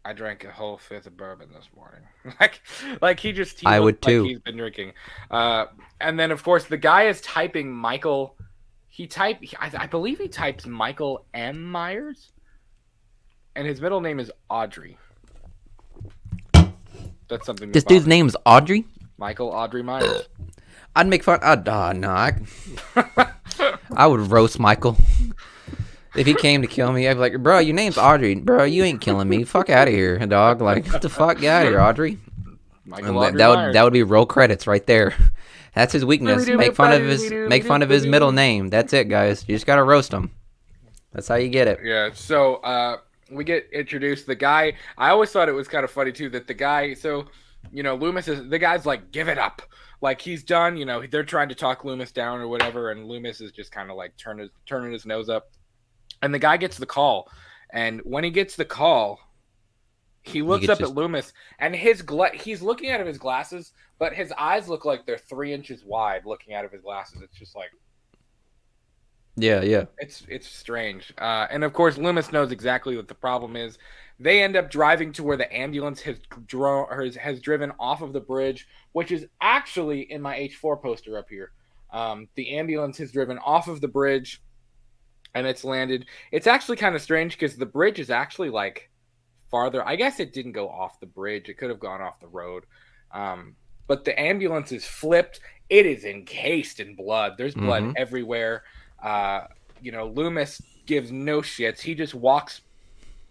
I drank a whole fifth of bourbon this morning. like he I would too. Like he's been drinking. And then, of course, the guy is typing Michael. I believe he types Michael M. Myers. And his middle name is Audrey. That's something. This dude's name's Audrey? Michael Audrey Myers. I'd make fun. I would roast Michael. If he came to kill me, I'd be like, bro, your name's Audrey. Bro, you ain't killing me. Fuck out of here, dog. Like, what the fuck? Get out of here, Audrey. That would be roll credits right there. That's his weakness. Make fun of his middle name. That's it, guys. You just gotta roast him. That's how you get it. Yeah, so we get introduced. The guy, I always thought it was kind of funny too that the guy, so, you know, the guy's like, give it up. Like, he's done, you know, they're trying to talk Loomis down or whatever, and Loomis is just kind of like turning his nose up. And the guy gets the call. And when he gets the call, he looks up at Loomis, and he's looking out of his glasses, but his eyes look like they're 3 inches wide looking out of his glasses. It's just like, yeah. It's strange. And of course, Loomis knows exactly what the problem is. They end up driving to where the ambulance has driven off of the bridge, which is actually in my H4 poster up here. The ambulance has driven off of the bridge, and it's landed. It's actually kind of strange because the bridge is actually like farther. I guess it didn't go off the bridge. It could have gone off the road. But the ambulance is flipped. It is encased in blood. There's blood everywhere. You know, Loomis gives no shits. He just walks,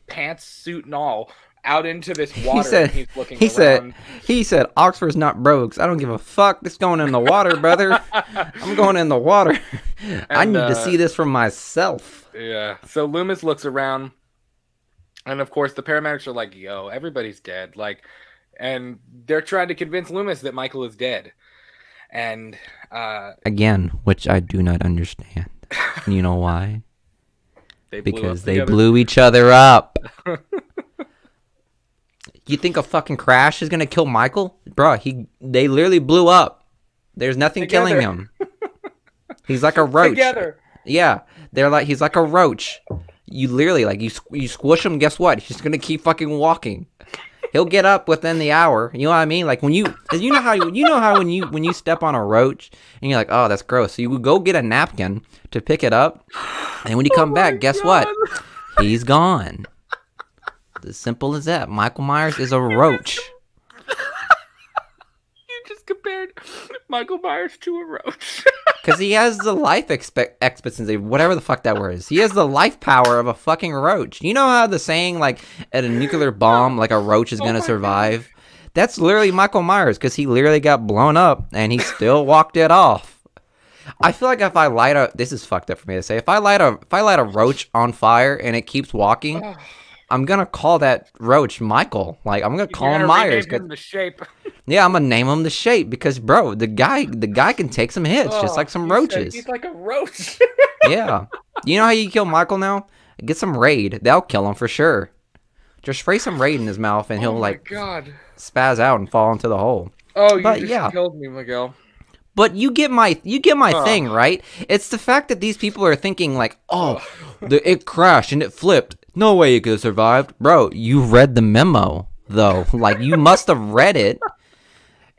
pants, suit, and all, out into this water. And he's looking around. He said, Oxford's not broke. I don't give a fuck. This going in the water, brother. I'm going in the water. I need to see this for myself. Yeah. So Loomis looks around, and of course the paramedics are like, "Yo, everybody's dead." Like, and they're trying to convince Loomis that Michael is dead. And again, which I do not understand. You know why? Because they together. blew each other up. You think a fucking crash is gonna kill Michael? Bro, they literally blew up. There's nothing killing him. He's like a roach. Together. Yeah, he's like a roach. You literally, like, you squish him, guess what? He's gonna keep fucking walking. He'll get up within the hour. You know what I mean? Like, when you know how when you step on a roach and you're like, oh, that's gross. So you would go get a napkin to pick it up, and when you come back, guess what? He's gone. As simple as that. Michael Myers is a roach. You just compared Michael Myers to a roach. Because he has the life expectancy, whatever the fuck that word is. He has the life power of a fucking roach. You know how the saying, like, at a nuclear bomb, like, a roach is going to survive? God. That's literally Michael Myers, because he literally got blown up, and he still walked it off. I feel like if I light this is fucked up for me to say, if I light a roach on fire and it keeps walking, I'm gonna call that roach Michael. Like, I'm gonna call him Myers. Him the shape. Yeah, I'm gonna name him the Shape because, bro, the guy can take some hits just like some roaches. He's like a roach. Yeah. You know how you kill Michael now? Get some Raid. That'll kill him for sure. Just spray some Raid in his mouth and he'll Oh my like God. spaz out and fall into the hole. Oh, you But just yeah. killed me, Miguel. But you get my Ugh. thing, right? It's the fact that these people are thinking like, oh, it crashed and it flipped. No way it could have survived. Bro, you read the memo, though. Like, you must have read it.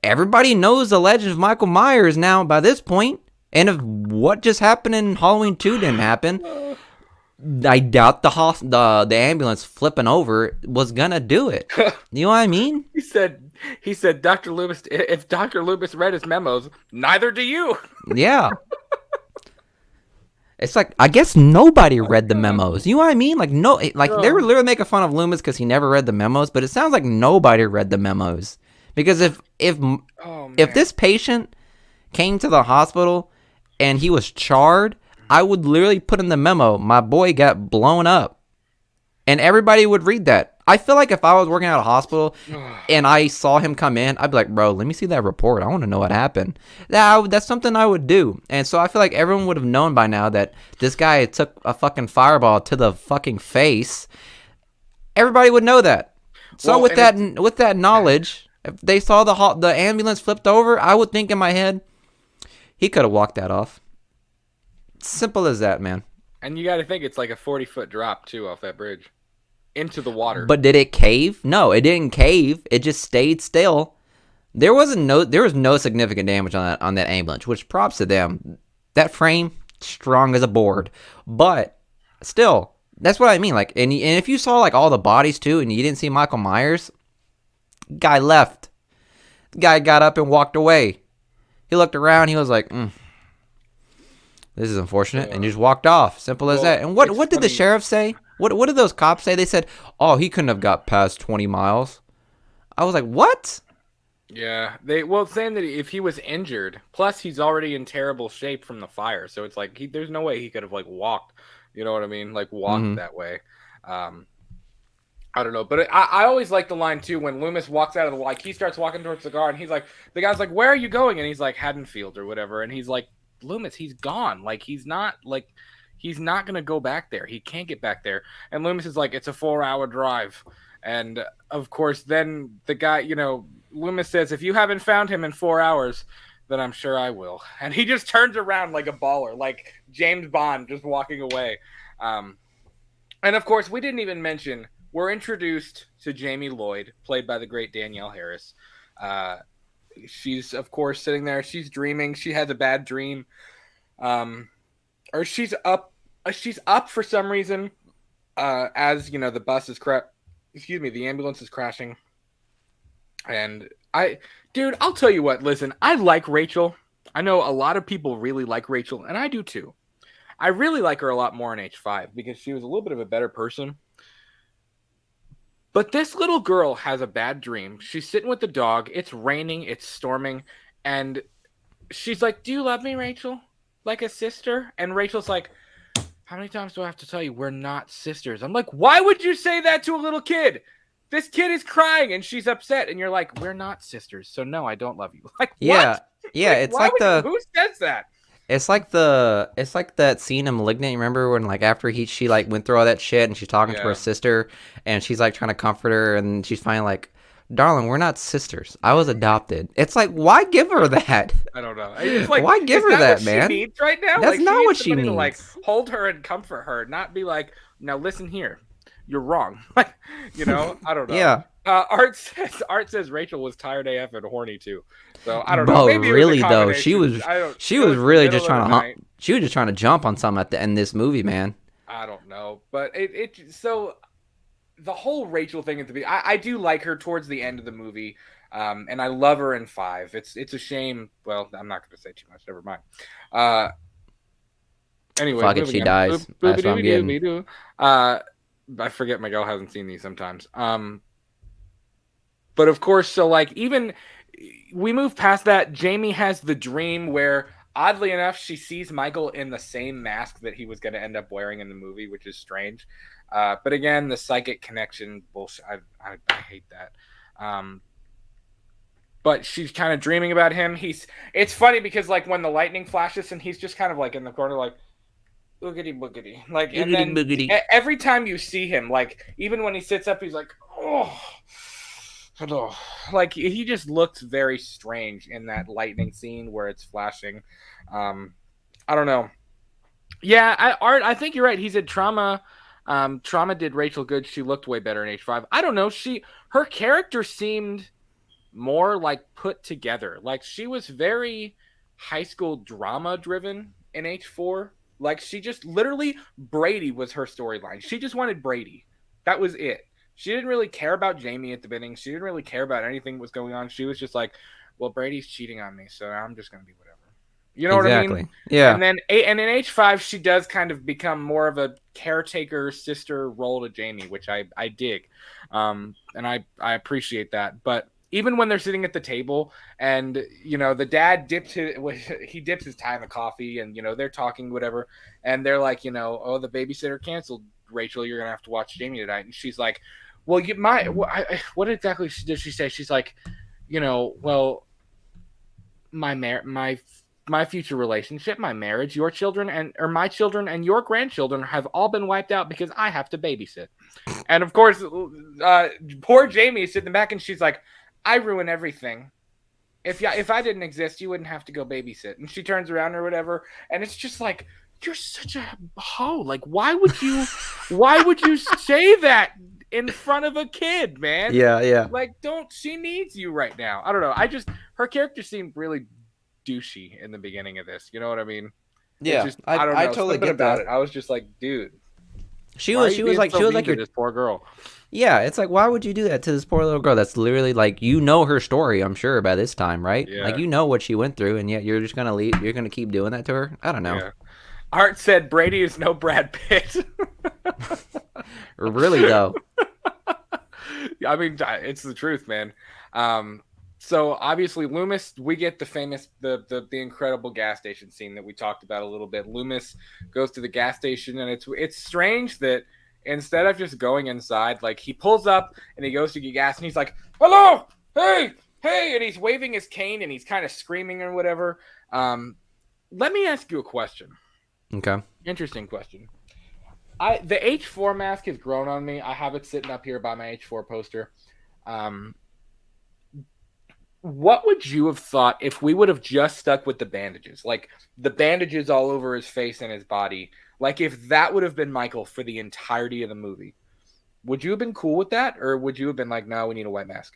Everybody knows the legend of Michael Myers now by this point. And if what just happened in Halloween 2 didn't happen, I doubt the ambulance flipping over was gonna do it. You know what I mean? He said, Dr. Loomis, if Dr. Loomis read his memos, neither do you. Yeah. It's like, I guess nobody read the memos. You know what I mean? Like, no, like they were literally making fun of Loomis because he never read the memos, but it sounds like nobody read the memos. Because if this patient came to the hospital and he was charred, I would literally put in the memo, my boy got blown up. And everybody would read that. I feel like if I was working at a hospital and I saw him come in, I'd be like, bro, let me see that report. I want to know what happened. That's something I would do. And so I feel like everyone would have known by now that this guy took a fucking fireball to the fucking face. Everybody would know that. So with that knowledge, if they saw the ambulance flipped over, I would think in my head, he could have walked that off. Simple as that, man. And you got to think it's like a 40-foot drop, too, off that bridge. Into the water. But did it cave? No, it didn't cave. It just stayed still. There was no significant damage on that ambulance, which props to them. That frame, strong as a board. But still, that's what I mean. Like, and if you saw like all the bodies too, and you didn't see Michael Myers, guy left. The guy got up and walked away. He looked around. He was like, "This is unfortunate," and he just walked off. Simple as that. And what did the sheriff say? What did those cops say? They said, "Oh, he couldn't have got past 20 miles." I was like, "What?" Yeah, saying that if he was injured, plus he's already in terrible shape from the fire, so it's like there's no way he could have like walked. You know what I mean? Like walked that way. I don't know, but I always like the line too when Loomis walks out of the he starts walking towards the car, and he's like, the guy's like, "Where are you going?" And he's like, "Haddonfield" or whatever, and he's like, "Loomis, he's gone. Like he's not gonna go back there. He can't get back there." And Loomis is like, "It's a 4-hour drive." And of course, then the guy, Loomis says, "If you haven't found him in 4 hours, then I'm sure I will." And he just turns around like a baller, like James Bond just walking away. And of course, we didn't even mention, we're introduced to Jamie Lloyd, played by the great Danielle Harris. She's, of course, sitting there. She's dreaming. She has a bad dream. Or she's up for some reason, as the ambulance is crashing. And I'll tell you what, listen, I like Rachel. I know a lot of people really like Rachel, and I do too. I really like her a lot more in H5 because she was a little bit of a better person. But this little girl has a bad dream. She's sitting with the dog. It's raining. It's storming. And she's like, "Do you love me, Rachel? Like a sister?" And Rachel's like, "How many times do I have to tell you we're not sisters?" I'm like, why would you say that to a little kid? This kid is crying and she's upset. And you're like, "We're not sisters. So no, I don't love you." Like, yeah, what? Yeah. It's like who says that? It's like that scene in *Malignant*. You remember when like after she like went through all that shit and she's talking to her sister and she's like trying to comfort her and she's finally like, "Darling, we're not sisters. I was adopted." It's like, why give her that? I don't know. It's like, why give her that, what man? She needs right now? That's like, not what she needs. To, like, hold her and comfort her, not be like, "Now listen here, you're wrong." Like, I don't know. Yeah. Art says Rachel was tired AF and horny too. So I don't know. Bro, Maybe really though, she was really just trying to she was just trying to jump on something at the end of this movie, man. I don't know, but so the whole Rachel thing at the beginning, I do like her towards the end of the movie, and I love her in 5. It's a shame. Well, I'm not going to say too much. Never mind. Anyway, fuck it, she dies. That's what I'm getting. I forget Miguel hasn't seen these sometimes. But of course, so like even we move past that. Jamie has the dream where, oddly enough, she sees Michael in the same mask that he was going to end up wearing in the movie, which is strange. But again, the psychic connection bullshit. I hate that. But she's kind of dreaming about him. It's funny because like when the lightning flashes and he's just kind of like in the corner like, oogity boogity. Like, and Oogity then boogity. every time you see him, like, even when he sits up, he's like, oh, hello. Like, he just looks very strange in that lightning scene where it's flashing. I don't know. Yeah, Art, I think you're right. He said Trauma. Trauma did Rachel good. She looked way better in H5. I don't know. Her character seemed more like put together. Like, she was very high school drama driven in H4. Like, she just literally, Brady was her storyline. She just wanted Brady. That was it. She didn't really care about Jamie at the beginning. She didn't really care about anything that was going on. She was just like, well, Brady's cheating on me, so I'm just going to be whatever. You know what I mean? Yeah. And in H5, she does kind of become more of a caretaker sister role to Jamie, which I dig. And I appreciate that. But even when they're sitting at the table and, you know, the dad dips his tie in the coffee and, you know, they're talking, whatever. And they're like, you know, oh, the babysitter canceled. Rachel, you're going to have to watch Jamie tonight. And she's like, well, what exactly did she say? She's like, you know, well, my future relationship, my marriage, your children my children and your grandchildren have all been wiped out because I have to babysit. And of course, poor Jamie is sitting back and she's like, I ruin everything. If I didn't exist, you wouldn't have to go babysit. And she turns around or whatever, and it's just like, you're such a hoe. Like, why would you say that in front of a kid, man? Yeah. Like, she needs you right now. I don't know. Her character seemed really douchey in the beginning of this. You know what I mean? Yeah. Just, I don't know. I totally Something get about that. it. I was just like, dude. She was like your this poor girl. Yeah, it's like, why would you do that to this poor little girl? That's literally like, you know her story, I'm sure, by this time, right? Yeah. Like, you know what she went through, and yet you're just gonna leave. You're gonna keep doing that to her. I don't know. Yeah. Art said Brady is no Brad Pitt. Really though. I mean, it's the truth, man. So obviously Loomis, we get the famous, the incredible gas station scene that we talked about a little bit. Loomis goes to the gas station, and it's strange that instead of just going inside, like, he pulls up and he goes to get gas, and he's like, hello, hey, and he's waving his cane and he's kind of screaming or whatever. Let me ask you a question. Okay. Interesting question. The H4 mask has grown on me. I have it sitting up here by my H4 poster. What would you have thought if we would have just stuck with the bandages? Like, the bandages all over his face and his body. Like, if that would have been Michael for the entirety of the movie. Would you have been cool with that? Or would you have been like, no, we need a white mask?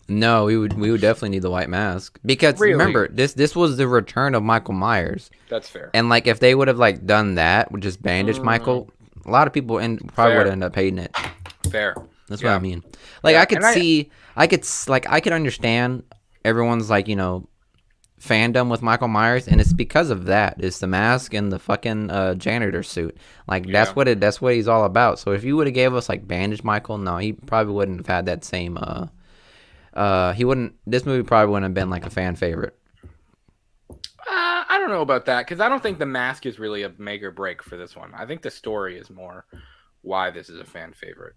No, we would definitely need the white mask. Because remember, this was the return of Michael Myers. That's fair. And like, if they would have like done that, would just bandage Michael, a lot of people probably would end up hating it. Fair. That's what I mean. Like, I could I could understand everyone's, like, you know, fandom with Michael Myers, and it's because of that. It's the mask and the fucking janitor suit. Like, that's what he's all about. So if you would have gave us like bandage Michael, no, he probably wouldn't have had that same this movie probably wouldn't have been like a fan favorite. I don't know about that, because I don't think the mask is really a make or break for this one. I think the story is more why this is a fan favorite.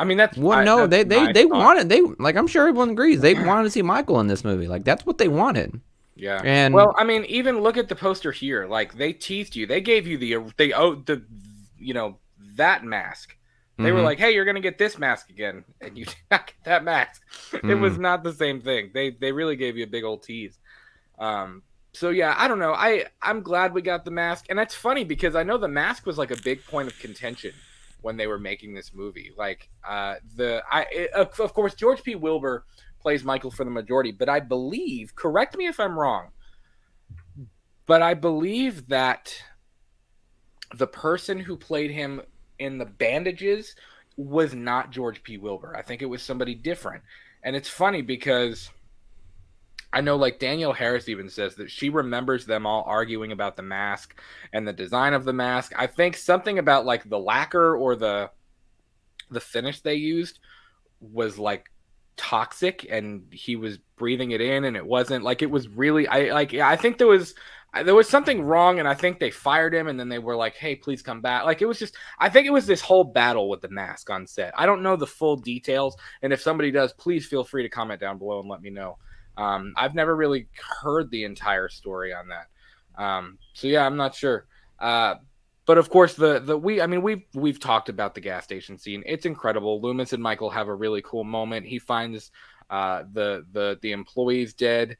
I mean, that's... Well, no, they wanted... Like, I'm sure everyone agrees. They wanted to see Michael in this movie. Like, that's what they wanted. Yeah. And... Well, I mean, even look at the poster here. Like, they teased you. They gave you that mask. They were like, hey, you're going to get this mask again. And you did not get that mask. It was not the same thing. They really gave you a big old tease. So, yeah, I don't know. I'm glad we got the mask. And that's funny because I know the mask was like a big point of contention when they were making this movie. Like, of course, George P. Wilbur plays Michael for the majority, but I believe, correct me if I'm wrong, but I believe that the person who played him in the bandages was not George P. Wilbur. I think it was somebody different. And it's funny because I know, like, Danielle Harris even says that she remembers them all arguing about the mask and the design of the mask. I think something about, like, the lacquer or the finish they used was, like, toxic, and he was breathing it in, and it wasn't, like, it was really, I think there was something wrong, and I think they fired him, and then they were like, hey, please come back. Like, it was just, I think it was this whole battle with the mask on set. I don't know the full details, and if somebody does, please feel free to comment down below and let me know. I've never really heard the entire story on that. So yeah, I'm not sure. But of course, we've talked about the gas station scene. It's incredible. Loomis and Michael have a really cool moment. He finds the employees dead.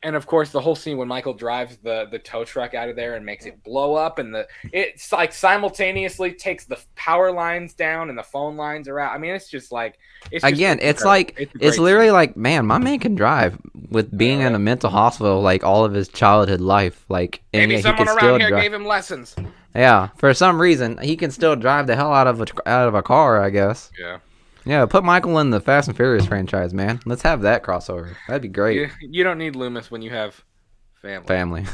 And of course, the whole scene when Michael drives the tow truck out of there and makes it blow up, and it's like simultaneously takes the power lines down and the phone lines are out. I mean, it's just like it's just Again, it's incredible. like a it's great literally scene. like, man, my man can drive with being in a mental hospital like all of his childhood life, like, and Maybe yet he someone can around still here drive. gave him lessons. Yeah, for some reason he can still drive the hell out of a car, I guess. Yeah. Yeah, put Michael in the Fast and Furious franchise, man. Let's have that crossover. That'd be great. You don't need Loomis when you have family. Family.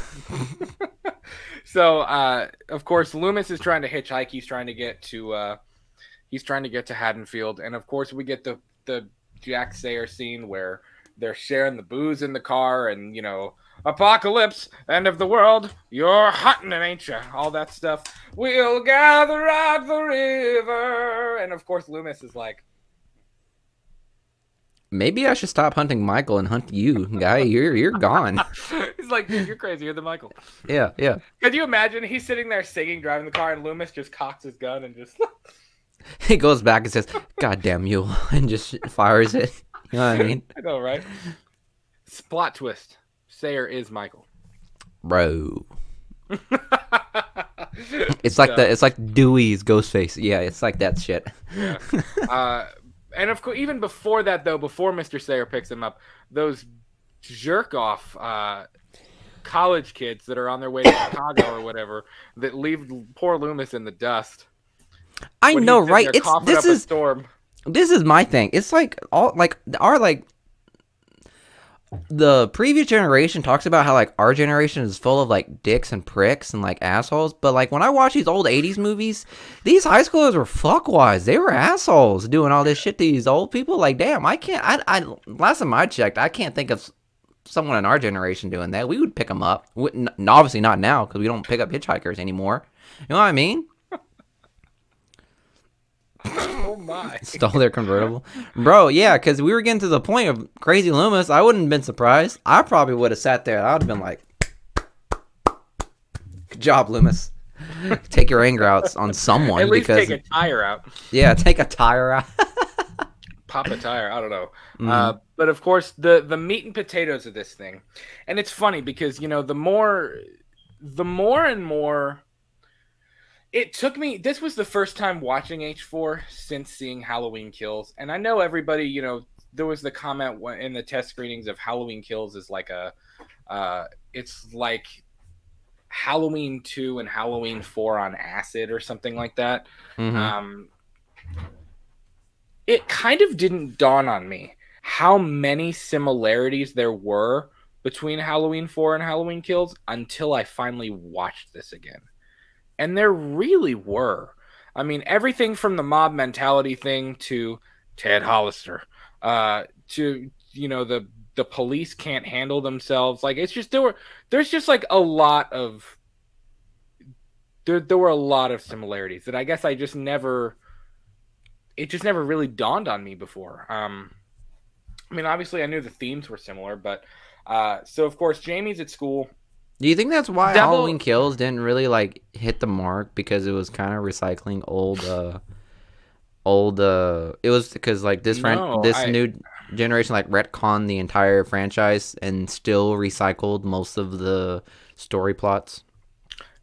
So, of course, Loomis is trying to hitchhike. He's trying to get to Haddonfield, and of course, we get the Jack Sayer scene where they're sharing the booze in the car, and apocalypse, end of the world. You're hunting it, ain't you? All that stuff. We'll gather at the river, and of course, Loomis is like, Maybe I should stop hunting Michael and hunt you, guy. You're gone. he's like, dude, you're crazier than Michael. Yeah, yeah. Could you imagine? He's sitting there singing, driving the car, and Loomis just cocks his gun and just. He goes back and says, "God damn you," and just fires it. You know what I mean, I know, right? Plot twist: Sayer is Michael. bro? It's like it's like Dewey's Ghostface. Yeah, it's like that shit. Yeah. And of course, even before that, though, before Mr. Sayer picks him up, those jerk off college kids that are on their way to Chicago or whatever that leave poor Loomis in the dust. I when know, he's sitting right? there It's coughing this up a is storm. this is my thing. It's like all like our like the previous generation talks about how like our generation is full of like dicks and pricks and like assholes, but like when I watch these old 80s movies, these high schoolers were fuckwads. They were assholes doing all this shit to these old people. Like, damn, I last time I checked, I can't think of someone in our generation doing that. We would pick them up. Obviously not now because we don't pick up hitchhikers anymore. You know what I mean? Oh my! Stole their convertible, bro. Yeah, because we were getting to the point of Crazy Loomis. I wouldn't have been surprised. I probably would have sat there. I would have been like, "Good job, Loomis. Take your anger out on someone." At least because take a tire out. yeah, take a tire out. Pop a tire. I don't know. But of course, the meat and potatoes of this thing, and it's funny because the more and more. It took me. This was the first time watching H4 since seeing Halloween Kills, and I know everybody. There was the comment in the test screenings of Halloween Kills is like it's like Halloween 2 and Halloween 4 on acid or something like that. Mm-hmm. It kind of didn't dawn on me how many similarities there were between Halloween 4 and Halloween Kills until I finally watched this again. And there really were. I mean, everything from the mob mentality thing to Ted Hollister, to the police can't handle themselves. Like it's just there's just like a lot of there were a lot of similarities that I guess it just never really dawned on me before. I mean, obviously I knew the themes were similar, but so of course Jamie's at school. Do you think that's why Double- Halloween Kills didn't really like hit the mark because it was kind of recycling old it was because like this new generation like retconned the entire franchise and still recycled most of the story plots?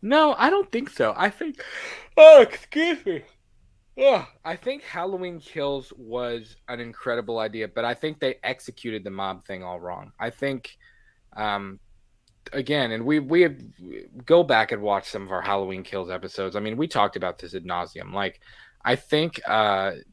No, I don't think so. I think excuse me. Ugh. I think Halloween Kills was an incredible idea, but I think they executed the mob thing all wrong. I think again, and we have go back and watch some of our Halloween Kills episodes. I mean, we talked about this ad nauseum. Like, I think the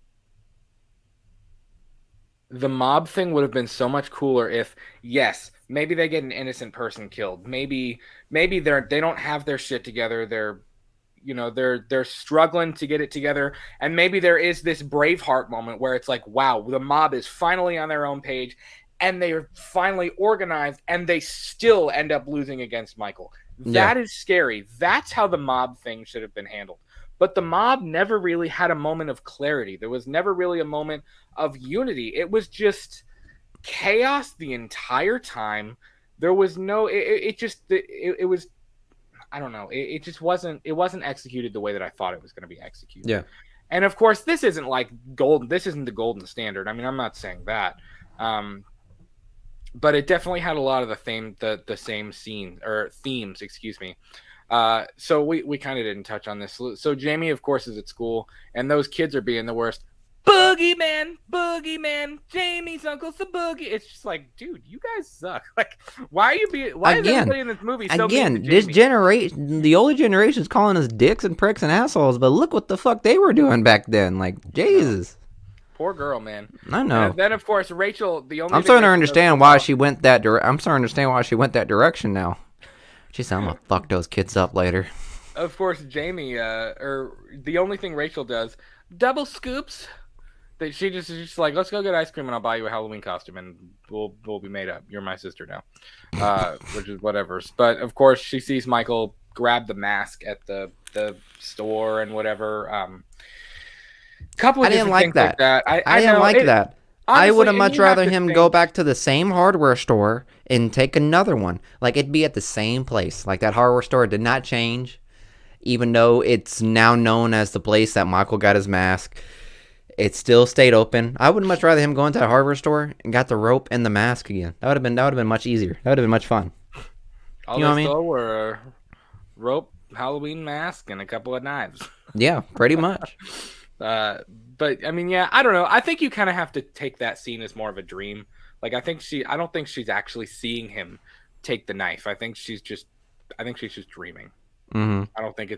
mob thing would have been so much cooler if, yes, maybe they get an innocent person killed. Maybe they don't have their shit together. They're struggling to get it together, and maybe there is this Braveheart moment where it's like, wow, the mob is finally on their own page. And they are finally organized, and they still end up losing against Michael. That is scary. That's how the mob thing should have been handled. But the mob never really had a moment of clarity. There was never really a moment of unity. It was just chaos the entire time. There was no. It was. I don't know. It just wasn't executed the way that I thought it was going to be executed. Yeah. And of course, this isn't like gold. This isn't the golden standard. I mean, I'm not saying that. But it definitely had a lot of the same scene or themes, excuse me. So we kind of didn't touch on this. So Jamie, of course, is at school, and those kids are being the worst. Boogeyman, Jamie's uncle's the boogie. It's just like, dude, you guys suck. Like, why is everybody in this movie so mean to this Jamie? generation, the older generation's calling us dicks and pricks and assholes, but look what the fuck they were doing back then. Like, Jesus. Poor girl, man. I know. And then, of course, Rachel. I'm starting to understand why she went that I'm starting to understand why she went that direction now. She said, "I'm gonna fuck those kids up later." Of course, Jamie. Or the only thing Rachel does, double scoops. That she's just like, let's go get ice cream and I'll buy you a Halloween costume and we'll be made up. You're my sister now, which is whatever. But of course, she sees Michael grab the mask at the store and whatever. Couple of I didn't different like things that. like that. I didn't like that. Honestly, I would have and much you have rather to him think- go back to the same hardware store and take another one. Like, it'd be at the same place. Like, that hardware store did not change, even though it's now known as the place that Michael got his mask. It still stayed open. I would much rather him go into that hardware store and got the rope and the mask again. That would have been much easier. That would have been much fun. All You know what I they mean? stole were a rope, Halloween mask, and a couple of knives. Yeah, pretty much. But I mean, yeah, I don't know. I think you kind of have to take that scene as more of a dream. Like, I don't think she's actually seeing him take the knife. I think she's just dreaming. Hmm. I don't think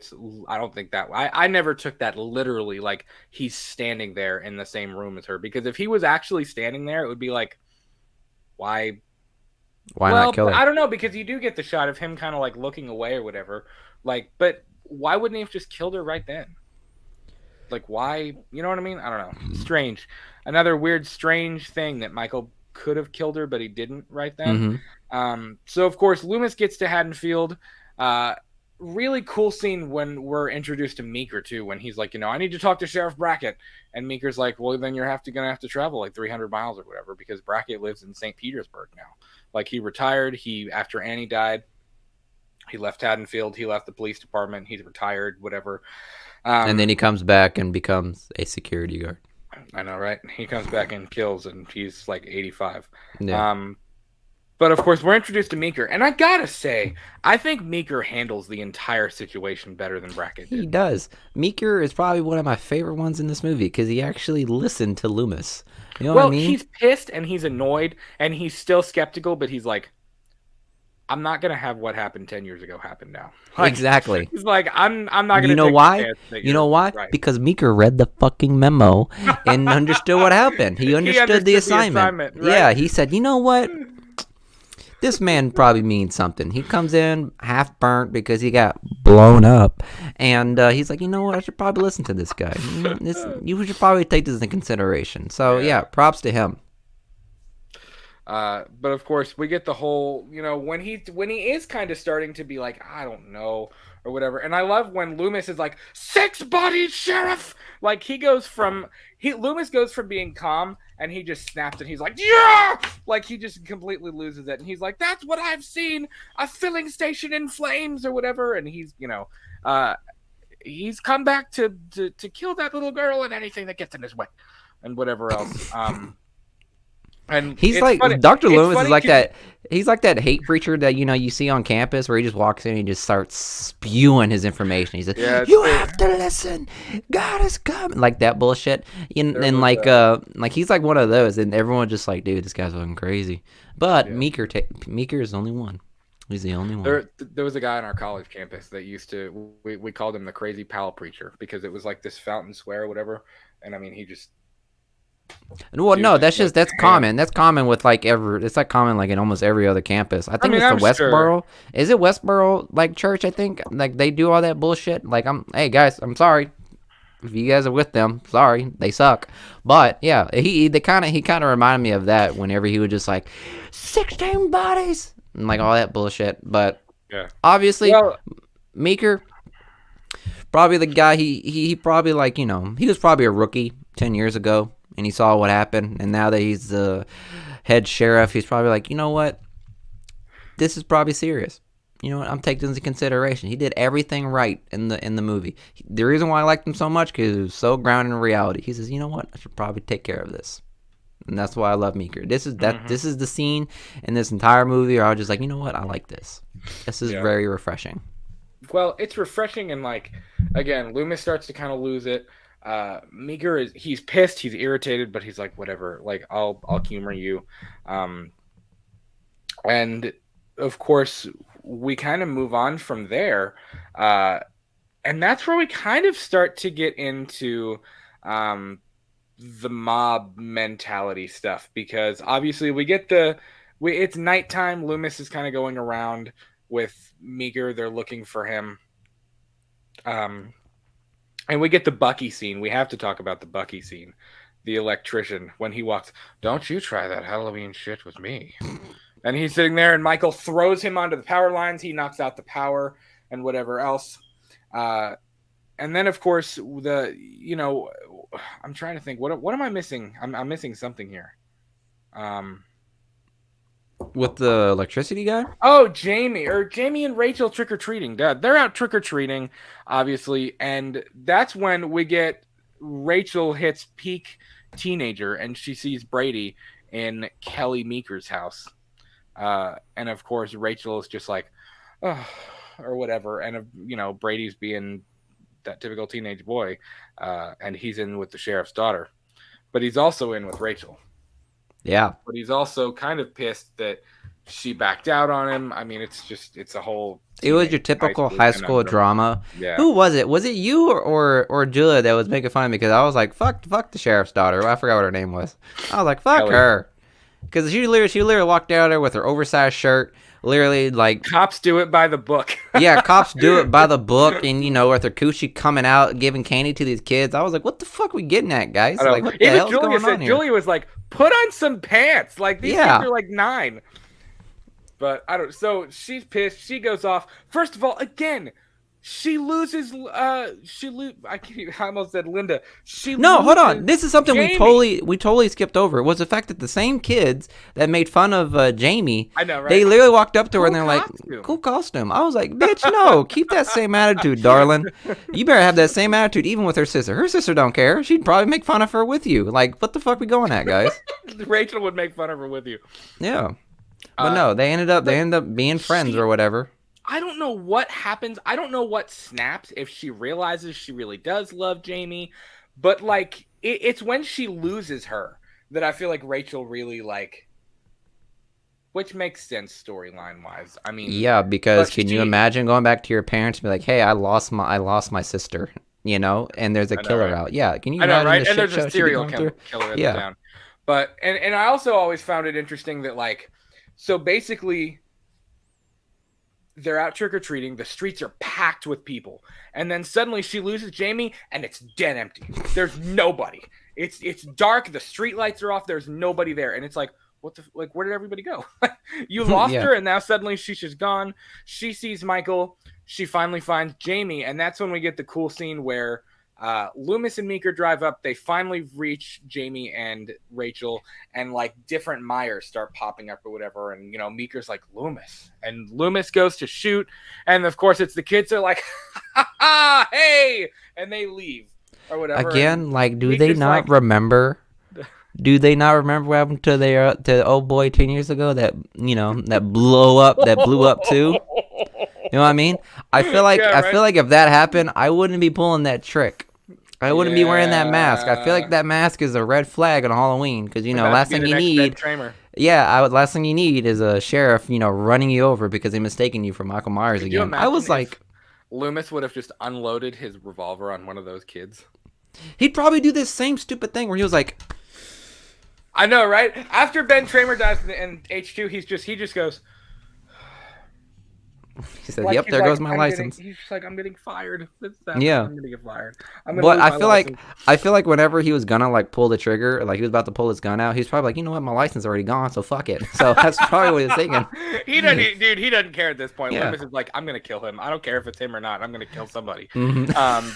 that. I never took that literally. Like, he's standing there in the same room as her. Because if he was actually standing there, it would be like, why? Why Well, not kill her? I don't know, because you do get the shot of him kind of like looking away or whatever. Like, but why wouldn't he have just killed her right then? Like, why? You know what I mean? I don't know. Strange. Another weird, strange thing that Michael could have killed her, but he didn't right then. So, of course, Loomis gets to Haddonfield. Really cool scene when we're introduced to Meeker, too, when he's like, I need to talk to Sheriff Brackett. And Meeker's like, well, then you're going to have to travel like 300 miles or whatever, because Brackett lives in St. Petersburg now. Like, he retired. After Annie died, he left Haddonfield. He left the police department. He's retired, whatever. And then he comes back and becomes a security guard. I know, right? He comes back and kills, and he's like 85. Yeah. But of course, we're introduced to Meeker, and I gotta say, I think Meeker handles the entire situation better than Brackett He did. does. Meeker is probably one of my favorite ones in this movie because he actually listened to Loomis. You know Well, what I mean? he's pissed and he's annoyed and he's still skeptical, but he's like, I'm not gonna have what happened 10 years ago happen now. Like, Exactly. He's like, I'm not gonna. You know take the why? chance that You know you're why? right. Because Meeker read the fucking memo and understood what happened. He understood the assignment. right? Yeah, he said, you know what? This man probably means something. He comes in half burnt because he got blown up. And he's like, you know what? I should probably listen to this guy. You should probably take this into consideration. So, yeah, props to him. But of course, we get the whole, when he is kind of starting to be like, I don't know, or whatever. And I love when Loomis is like, 6-bodied sheriff. Like, Loomis goes from being calm and he just snaps and he's like, yeah, like he just completely loses it. And he's like, that's what I've seen, a filling station in flames or whatever. And he's, he's come back to kill that little girl and anything that gets in his way and whatever else. And he's it's like funny. Dr. It's Loomis funny is like 'cause- that. He's like that hate preacher that you see on campus where he just walks in and he just starts spewing his information. He's like, Yeah, it's "You fair. have to listen. God is coming." Like that bullshit. And There was like he's like one of those, and everyone's just like, "Dude, this guy's fucking crazy." But Yeah. Meeker is the only one. He's the only one. There was a guy on our college campus that used to we called him the crazy pal preacher because it was like this fountain swear or whatever. And I mean, he just Well, Dude, no, just that's like, common. That's common with it's like common like in almost every other campus. I think mean, it's the I'm Westboro. Is it Westboro like church? I think like they do all that bullshit. Like hey guys, I'm sorry if you guys are with them. Sorry, they suck. But yeah, he kind of reminded me of that whenever he would just like 16 bodies and like all that bullshit. But yeah. obviously, Well, Meeker, probably the guy. He probably like he was probably a rookie 10 years ago. And he saw what happened, and now that he's the head sheriff, he's probably like, you know what? This is probably serious. you know what, I'm taking into consideration. He did everything right in the movie. The reason why I liked him so much because he was so grounded in reality. He says, you know what, I should probably take care of this. And that's why I love Meeker. This is the scene in this entire movie where I was just like, you know what, I like this. This is very refreshing. Well, it's refreshing, and like again, Loomis starts to kind of lose it. Meeker he's pissed, he's irritated, but he's like, whatever, like I'll humor you. And of course, we kind of move on from there, and that's where we kind of start to get into the mob mentality stuff, because obviously it's nighttime. Loomis is kind of going around with Meeker. They're looking for him. And we get the Bucky scene. We have to talk about the Bucky scene. The electrician, when he walks, don't you try that Halloween shit with me. And he's sitting there, and Michael throws him onto the power lines. He knocks out the power and whatever else. And then, of course, I'm trying to think. What am I missing? I'm missing something here. With the electricity guy? Oh, Jamie and Rachel trick-or-treating. They're out trick-or-treating, obviously, and that's when we get Rachel hits peak teenager, and she sees Brady in Kelly Meeker's house. And, of course, Rachel is just like, oh, or whatever, and, Brady's being that typical teenage boy, and he's in with the sheriff's daughter. But he's also in with Rachel. Yeah. But he's also kind of pissed that she backed out on him. I mean, it's a whole... It was your typical high school drama. Yeah. Who was it? Was it you or Julia that was making fun of me? Because I was like, fuck the sheriff's daughter. I forgot what her name was. I was like, fuck Kelly. her. Because she literally walked out there with her oversized shirt. Literally, like... Cops do it by the book. Yeah, cops do it by the book. And, with her coochie coming out, giving candy to these kids. I was like, what the fuck are we getting at, guys? Like, what the hell's going on here? Julia was like, put on some pants. Like, these kids are like 9. But I don't... So, she's pissed. She goes off. First of all, again... She loses. I almost said Linda. Hold on. This is something Jamie. we totally skipped over. It was the fact that the same kids that made fun of Jamie, I know, right? They literally walked up to her and they're costume. like, "Cool costume." I was like, "Bitch, no, keep that same attitude, darling. You better have that same attitude even with her sister. Her sister don't care. She'd probably make fun of her with you. Like, what the fuck we going at, guys?" Rachel would make fun of her with you. Yeah, but no, they ended up being friends or whatever. I don't know what happens. I don't know what snaps if she realizes she really does love Jamie. But, like, it's when she loses her that I feel like Rachel really, like... Which makes sense storyline-wise. I mean... Yeah, because can you imagine going back to your parents and be like, hey, I lost my sister, and there's a killer out. Yeah, can you imagine right? the And there's shit a show she'd be serial going through? killer in the town. But, and I also always found it interesting that, like... So, basically... They're out trick-or-treating. The streets are packed with people. And then suddenly she loses Jamie, and it's dead empty. There's nobody. It's dark. The street lights are off. There's nobody there. And it's like, where did everybody go? You lost her, and now suddenly she's just gone. She sees Michael. She finally finds Jamie, and that's when we get the cool scene where Loomis and Meeker drive up. They finally reach Jamie and Rachel, and like different Myers start popping up or whatever. And Meeker's like, Loomis, and Loomis goes to shoot, and of course it's the kids that are like, ha, ha, hey, and they leave or whatever. Again, like, do they Meeker's not remember? Do they not remember what happened to the old boy 10 years ago that blew up too? You know what I mean? I feel like I feel like if that happened, I wouldn't be pulling that trick. I wouldn't be wearing that mask. I feel like that mask is a red flag on Halloween because last thing you need. Last thing you need is a sheriff, running you over because they mistaken you for Michael Myers again. I was like, Loomis would have just unloaded his revolver on one of those kids. He'd probably do this same stupid thing where he was like, I know, right? After Ben Tramer dies in H2, he just goes. He said, "Yep, there goes my license." He's just like, "I'm getting fired." Yeah, I'm gonna get fired. But I feel like whenever he was gonna pull the trigger, like he was about to pull his gun out, he's probably like, "You know what? My license is already gone, so fuck it." So that's probably what he's thinking. He doesn't care at this point. Yeah. Loomis is like, "I'm gonna kill him. I don't care if it's him or not. I'm gonna kill somebody." Mm-hmm.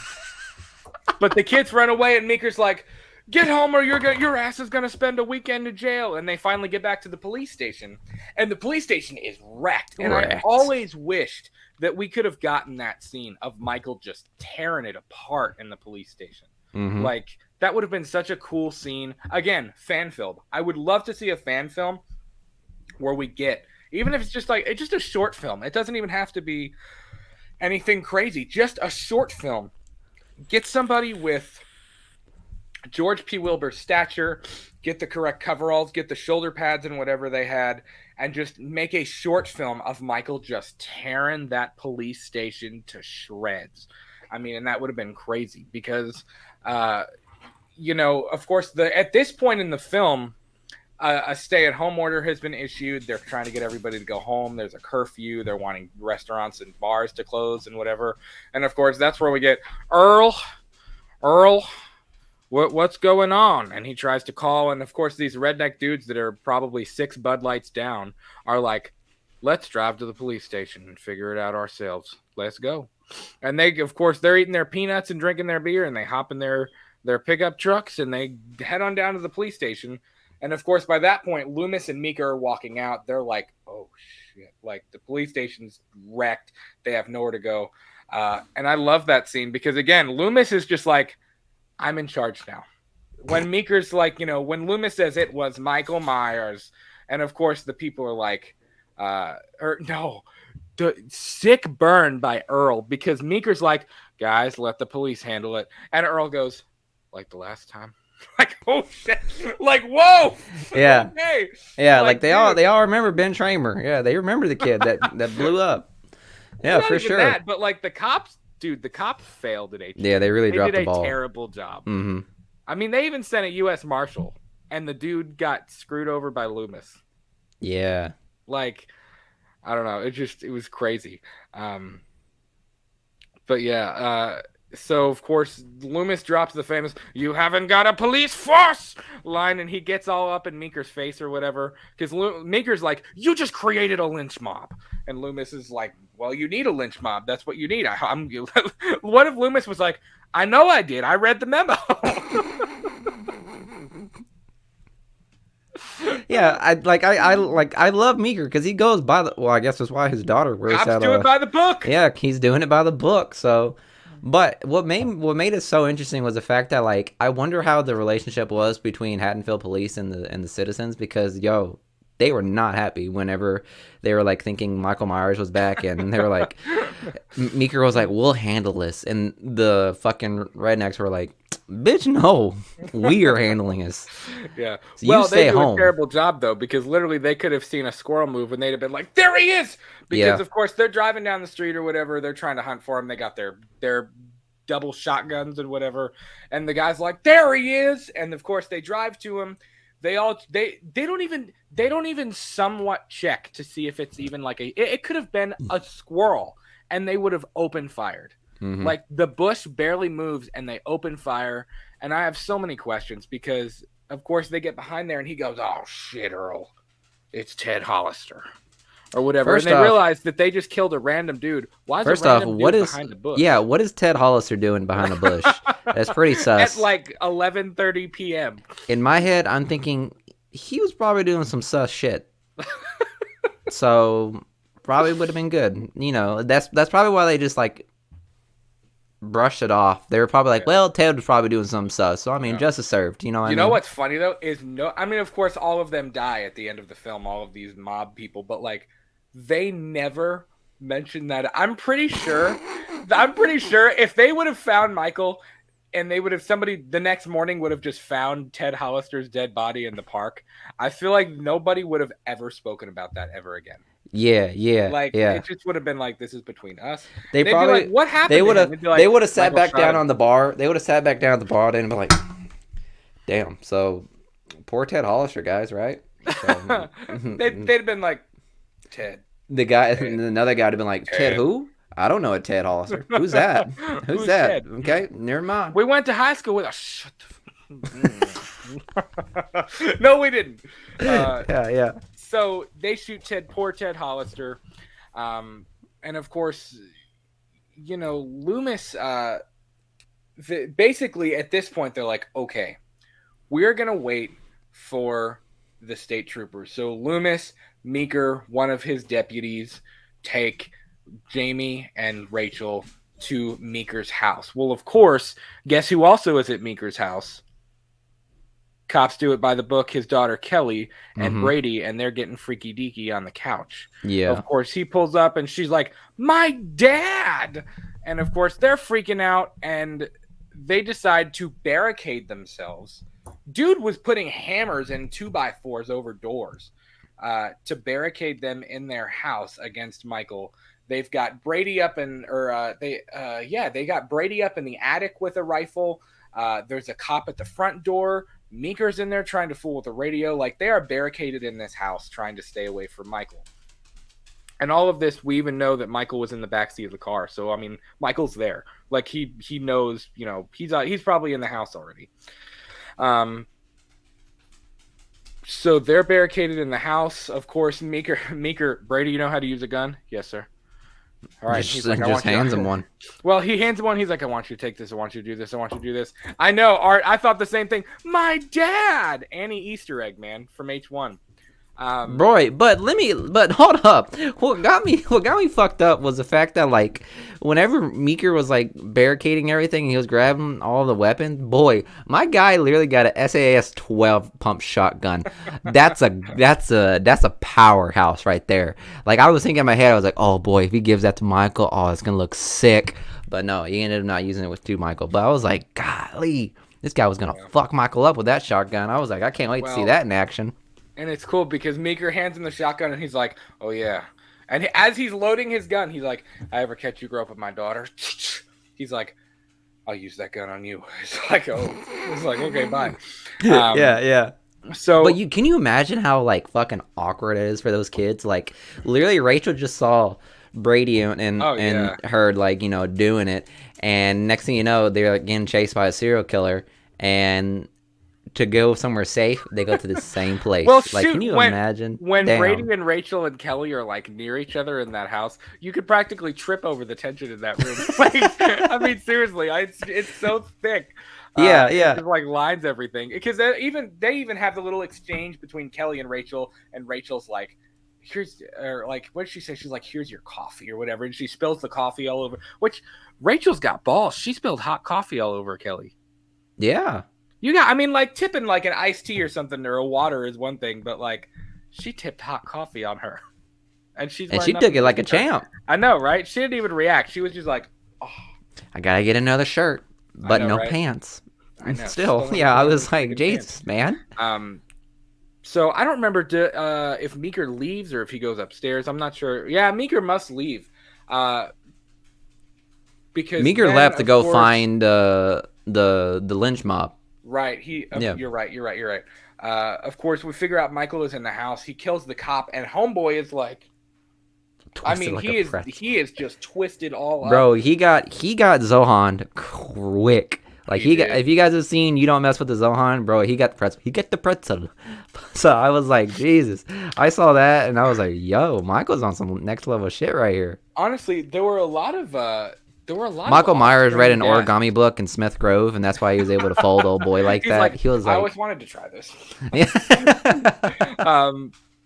But the kids run away, and Meeker's like, get home or your ass is gonna spend a weekend in jail. And they finally get back to the police station, and the police station is wrecked. And I always wished that we could have gotten that scene of Michael just tearing it apart in the police station. Mhm. Like, that would have been such a cool scene. Again, fan film. I would love to see a fan film where we get, even if it's just like, it's just a short film. It doesn't even have to be anything crazy. Just a short film. Get somebody with George P. Wilbur's stature, get the correct coveralls, get the shoulder pads and whatever they had, and just make a short film of Michael just tearing that police station to shreds. I mean, and that would have been crazy because, you know, of course, at this point in the film, a stay-at-home order has been issued. They're trying to get everybody to go home. There's a curfew. They're wanting restaurants and bars to close and whatever. And, of course, that's where we get Earl, what's going on? And he tries to call. And, of course, these redneck dudes that are probably 6 Bud Lights down are like, let's drive to the police station and figure it out ourselves. Let's go. And they, of course, they're eating their peanuts and drinking their beer, and they hop in their pickup trucks, and they head on down to the police station. And, of course, by that point, Loomis and Meeker are walking out. They're like, oh, shit. Like, the police station's wrecked. They have nowhere to go. And I love that scene because, again, Loomis is just like, I'm in charge now. When Meeker's like, you know, when Loomis says it was Michael Myers, and, of course, the people are like, the sick burn by Earl because Meeker's like, guys, let the police handle it. And Earl goes, like the last time. Like, oh shit! Like, whoa! Yeah, okay. Yeah, like they all remember Ben Tramer. Yeah, they remember the kid that blew up. Yeah, for sure. That, but like the cops, dude, the cops failed at AT. Yeah, they really dropped the ball. They did a terrible job. Mm-hmm. I mean, they even sent a U.S. Marshal, and the dude got screwed over by Loomis. Yeah. Like, I don't know. It was crazy. But yeah. So, of course, Loomis drops the famous, you haven't got a police force line, and he gets all up in Meeker's face or whatever, because Meeker's like, you just created a lynch mob. And Loomis is like, well, you need a lynch mob. That's what you need. What if Loomis was like, I know I did. I read the memo. Yeah, I love Meeker because he goes by the, well, I guess that's why his daughter wears Cops that. do it by the book. Yeah, he's doing it by the book. So, but what made it so interesting was the fact that, like, I wonder how the relationship was between Haddonfield police and the citizens, because they were not happy whenever they were like thinking Michael Myers was back, and they were like, Meeker was like, we'll handle this, and the fucking rednecks were like, bitch, no, we are handling this. Yeah. So you stay they do home. a terrible job though, because literally they could have seen a squirrel move and they'd have been like, there he is. Because of course they're driving down the street or whatever, they're trying to hunt for him. They got their double shotguns and whatever, and the guy's like, there he is. And of course they drive to him. They don't even somewhat check to see if it's even like it could have been a squirrel, and they would have opened fired. Mm-hmm. Like, the bush barely moves and they open fire. And I have so many questions because, of course, they get behind there and he goes, oh, shit, Earl. It's Ted Hollister. Or whatever. First and they off, realize that they just killed a random dude. Why is a random dude behind the bush? Yeah, what is Ted Hollister doing behind the bush? That's pretty sus. At like 11:30 p.m. In my head, I'm thinking he was probably doing some sus shit. So, probably would have been good. You know, that's probably why they just, like, brushed it off. They were probably like, well, Ted was probably doing something sus. So, I mean, justice served. You know what I mean? You know what's funny, though, is I mean, of course, all of them die at the end of the film, all of these mob people, but, like, they never mention that. I'm pretty sure if they would have found Michael and they would have, somebody the next morning would have just found Ted Hollister's dead body in the park, I feel like nobody would have ever spoken about that ever again. Yeah. It just would have been like, this is between us. They They'd probably, be like, what happened? They would have sat back down on the bar. They would have sat back down at the bar and been like, damn. So poor Ted Hollister, guys, right? So, they'd have been like, Ted. The guy, another guy would have been like, Ted who? I don't know a Ted Hollister. Who's that? Who's that? Ted? Okay, never mind. We went to high school with a shut the No, we didn't. Yeah. So they shoot poor Ted Hollister. And of course, you know, Loomis, basically at this point, they're like, okay, we're gonna wait for the state troopers. So Loomis, Meeker, one of his deputies, take Jamie and Rachel to Meeker's house. Well, of course, guess who also is at Meeker's house? Cops do it by the book. His daughter Kelly and Brady, and they're getting freaky deaky on the couch. Yeah. Of course, he pulls up and she's like, "My dad!" And of course, they're freaking out and they decide to barricade themselves. Dude was putting hammers and 2x4s over doors to barricade them in their house against Michael. They've got Brady up they got Brady up in the attic with a rifle. There's a cop at the front door. Meeker's in there trying to fool with the radio. Like, they are barricaded in this house trying to stay away from Michael. And all of this, we even know that Michael was in the backseat of the car. So, I mean, Michael's there. Like, he knows, you know, he's probably in the house already. So they're barricaded in the house. Of course, Meeker, Brady, you know how to use a gun? Yes, sir. All right. Just hands him one. Well, he hands him one. He's like, "I want you to take this. I want you to do this. I want you to do this." I know, Art. I thought the same thing. My dad, Annie Easter egg, man, from H1. Boy, but hold up. What got me fucked up was the fact that, like, whenever Meeker was like barricading everything, he was grabbing all the weapons. Boy, my guy literally got a SAS 12 pump shotgun. That's a powerhouse right there. Like, I was thinking in my head, I was like, oh boy, if he gives that to Michael, oh, it's gonna look sick. But no, he ended up not using it with Michael. But I was like, golly, this guy was gonna fuck Michael up with that shotgun. I was like, I can't wait to see that in action. And it's cool because Meeker hands him the shotgun and he's like, "Oh yeah." And as he's loading his gun, he's like, "I ever catch you grow up with my daughter?" He's like, "I'll use that gun on you." It's like, okay, bye. Yeah. So, but can you imagine how, like, fucking awkward it is for those kids? Like, literally, Rachel just saw Brady and her, like, you know, doing it, and next thing you know, they're like getting chased by a serial killer, and to go somewhere safe, they go to the same place. Well, like, can you imagine when Brady and Rachel and Kelly are like near each other in that house? You could practically trip over the tension in that room. Like, I mean, seriously, it's so thick. Yeah. It just, like, lines everything, because they even have the little exchange between Kelly and Rachel's like, what did she say? She's like, "Here's your coffee," or whatever, and she spills the coffee all over. Which, Rachel's got balls. She spilled hot coffee all over Kelly. Yeah. I mean, like, tipping like an iced tea or something or a water is one thing, but like, she tipped hot coffee on her, and she took it like a champ. I know, right? She didn't even react. She was just like, "Oh, I gotta get another shirt, but no pants." I know. Still, yeah, I was like, Jesus, man. So I don't remember if Meeker leaves or if he goes upstairs. I'm not sure. Yeah, Meeker must leave, because Meeker left to go find the lynch mob. Right. You're right. Of course, we figure out Michael is in the house. He kills the cop, and Homeboy is like, he is just twisted all up. Bro, he got Zohan quick. Like, if you guys have seen You Don't Mess with the Zohan, bro, he got the pretzel. So I was like, Jesus. I saw that and I was like, yo, Michael's on some next level shit right here. Honestly, there were a lot of Michael Myers read an origami book in Smith Grove, and that's why he was able to fold old boy like that. Like, he was like, I always wanted to try this.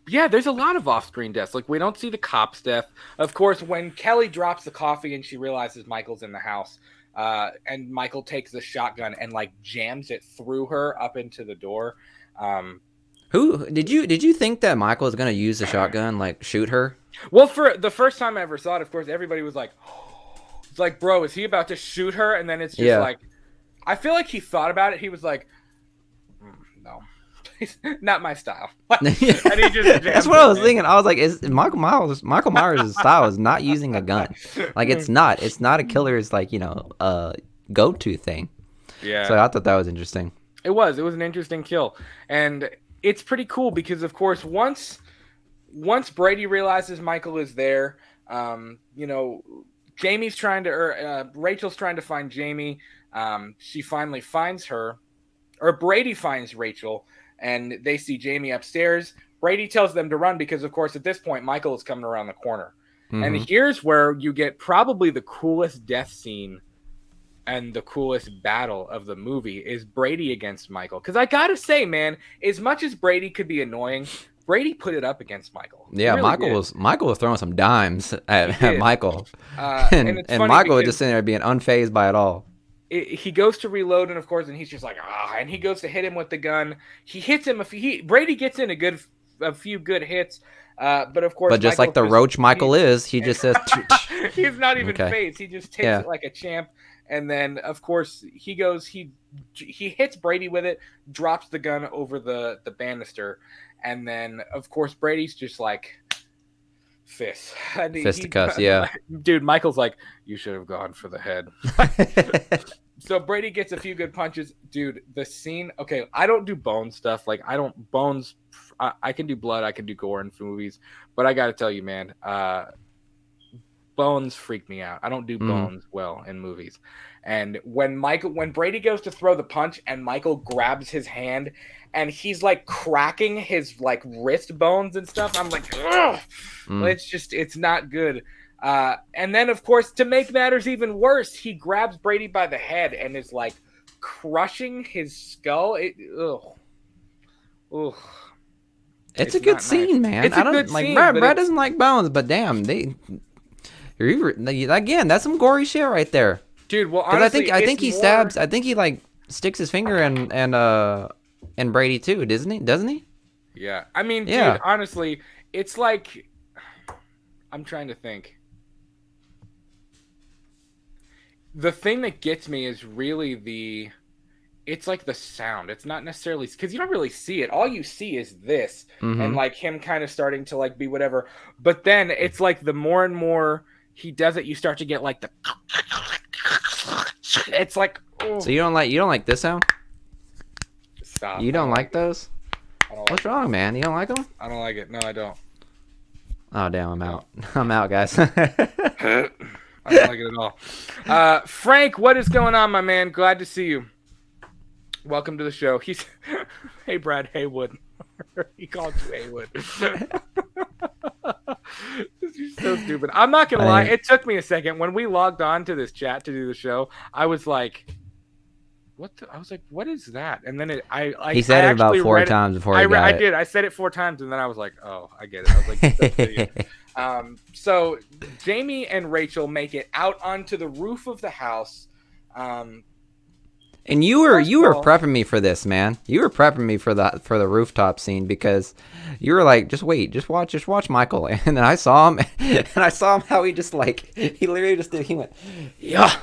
Yeah, there's a lot of off-screen deaths. Like, we don't see the cop's death. Of course, when Kelly drops the coffee and she realizes Michael's in the house, and Michael takes the shotgun and, like, jams it through her up into the door. Who did you think that Michael was gonna use the shotgun, like, shoot her? Well, for the first time I ever saw it, of course, everybody was like, it's like, bro, is he about to shoot her? And then it's just like, I feel like he thought about it. He was like, no, not my style. And he just That's what I was thinking. I was like, is Michael Myers' style is not using a gun. Like, it's not a killer's, like, you know, go-to thing. Yeah. So I thought that was interesting. It was an interesting kill. And it's pretty cool because, of course, once Brady realizes Michael is there, you know, Rachel's trying to find Jamie. She finally finds her, or Brady finds Rachel, and they see Jamie upstairs. Brady tells them to run because, of course, at this point, Michael is coming around the corner. Mm-hmm. And here's where you get probably the coolest death scene and the coolest battle of the movie is Brady against Michael. Because I gotta say, man, as much as Brady could be annoying, Brady put it up against Michael. He Yeah, really Michael was throwing some dimes at did. Michael, and it's and funny Michael was because just sitting there being unfazed by it all. he goes to reload, and of course, and he's just like, and he goes to hit him with the gun. He hits him. Brady gets in a few good hits, but of course, But just Michael like the roach Michael is, he just says, he's not even Okay. phased. He just takes it like a champ. And then, of course, he hits Brady with it, drops the gun over the banister, and then, of course, Brady's just like, Fisticuffs, yeah. Dude, Michael's like, you should have gone for the head. So Brady gets a few good punches. Dude, the scene, okay, I don't do bone stuff. Like, I can do blood, I can do gore in movies, but I got to tell you, man, bones freak me out. I don't do bones well in movies. And when Brady goes to throw the punch and Michael grabs his hand and he's like cracking his like wrist bones and stuff, I'm like, ugh! It's not good. And then of course, to make matters even worse, he grabs Brady by the head and is like crushing his skull. It's a good scene, man. It's a good scene, Brad doesn't like bones, but damn, again, that's some gory shit right there. Dude, well, honestly, I think he stabs. I think he like sticks his finger and Brady too, doesn't he? Yeah, I mean, Yeah. dude, honestly, it's like, I'm trying to think. The thing that gets me is really it's like the sound. It's not necessarily because you don't really see it. All you see is this and like him kind of starting to like be whatever. But then it's like the more and more he does it, you start to get like the. It's like. Oh. So you don't like this sound? Stop. You don't like those? I don't What's wrong, man? You don't like them? I don't like it. No, I don't. Oh damn, I'm out. I'm out, guys. I don't like it at all. Frank, what is going on, my man? Glad to see you. Welcome to the show. Hey, Brad Haywood. He called you Haywood. You're so stupid. I'm not gonna lie. It took me a second when we logged on to this chat to do the show. I was like, "What?" I was like, "What is that?" And then he said it about 4 times before he got it. I did. I said it 4 times, and then I was like, "Oh, I get it." I was like, "That's video." So Jamie and Rachel make it out onto the roof of the house. And you were prepping me for this, man. You were prepping me for the rooftop scene because you were like, just watch Michael. And then I saw him, and I saw him how he just like he literally just did. He went, yeah,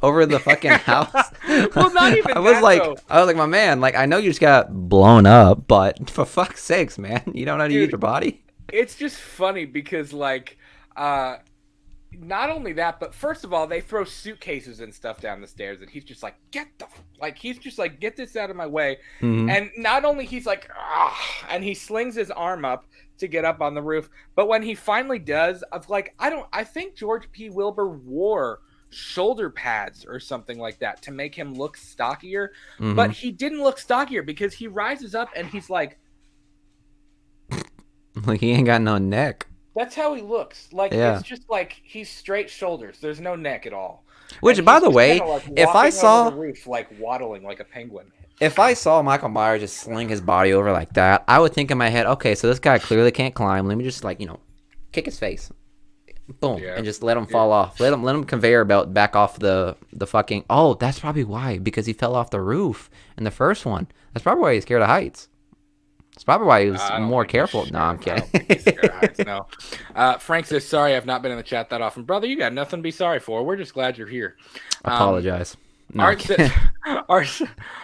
over the fucking house. Well, not even. I was like, my man, like I know you just got blown up, but for fuck's sakes, man, you don't know how to use your body. It's just funny because like. Not only that, but first of all, they throw suitcases and stuff down the stairs, and he's just like, get this out of my way. Mm-hmm. And not only he's like, and he slings his arm up to get up on the roof, but when he finally does, I think George P. Wilbur wore shoulder pads or something like that to make him look stockier, but he didn't look stockier because he rises up and he's like he ain't got no neck. That's how he looks. Like, It's just like he's straight shoulders. There's no neck at all. Which, by the way, if I saw the roof, like waddling like a penguin. If I saw Michael Myers just sling his body over like that, I would think in my head, okay, so this guy clearly can't climb. Let me just kick his face, boom, and just let him fall off. Let him conveyor belt back off the fucking. Oh, that's probably why, because he fell off the roof in the first one. That's probably why he's scared of heights. That's probably why he was more careful. No, I'm kidding. No. Frank says, sorry, I've not been in the chat that often. Brother, you got nothing to be sorry for. We're just glad you're here. Apologize. No,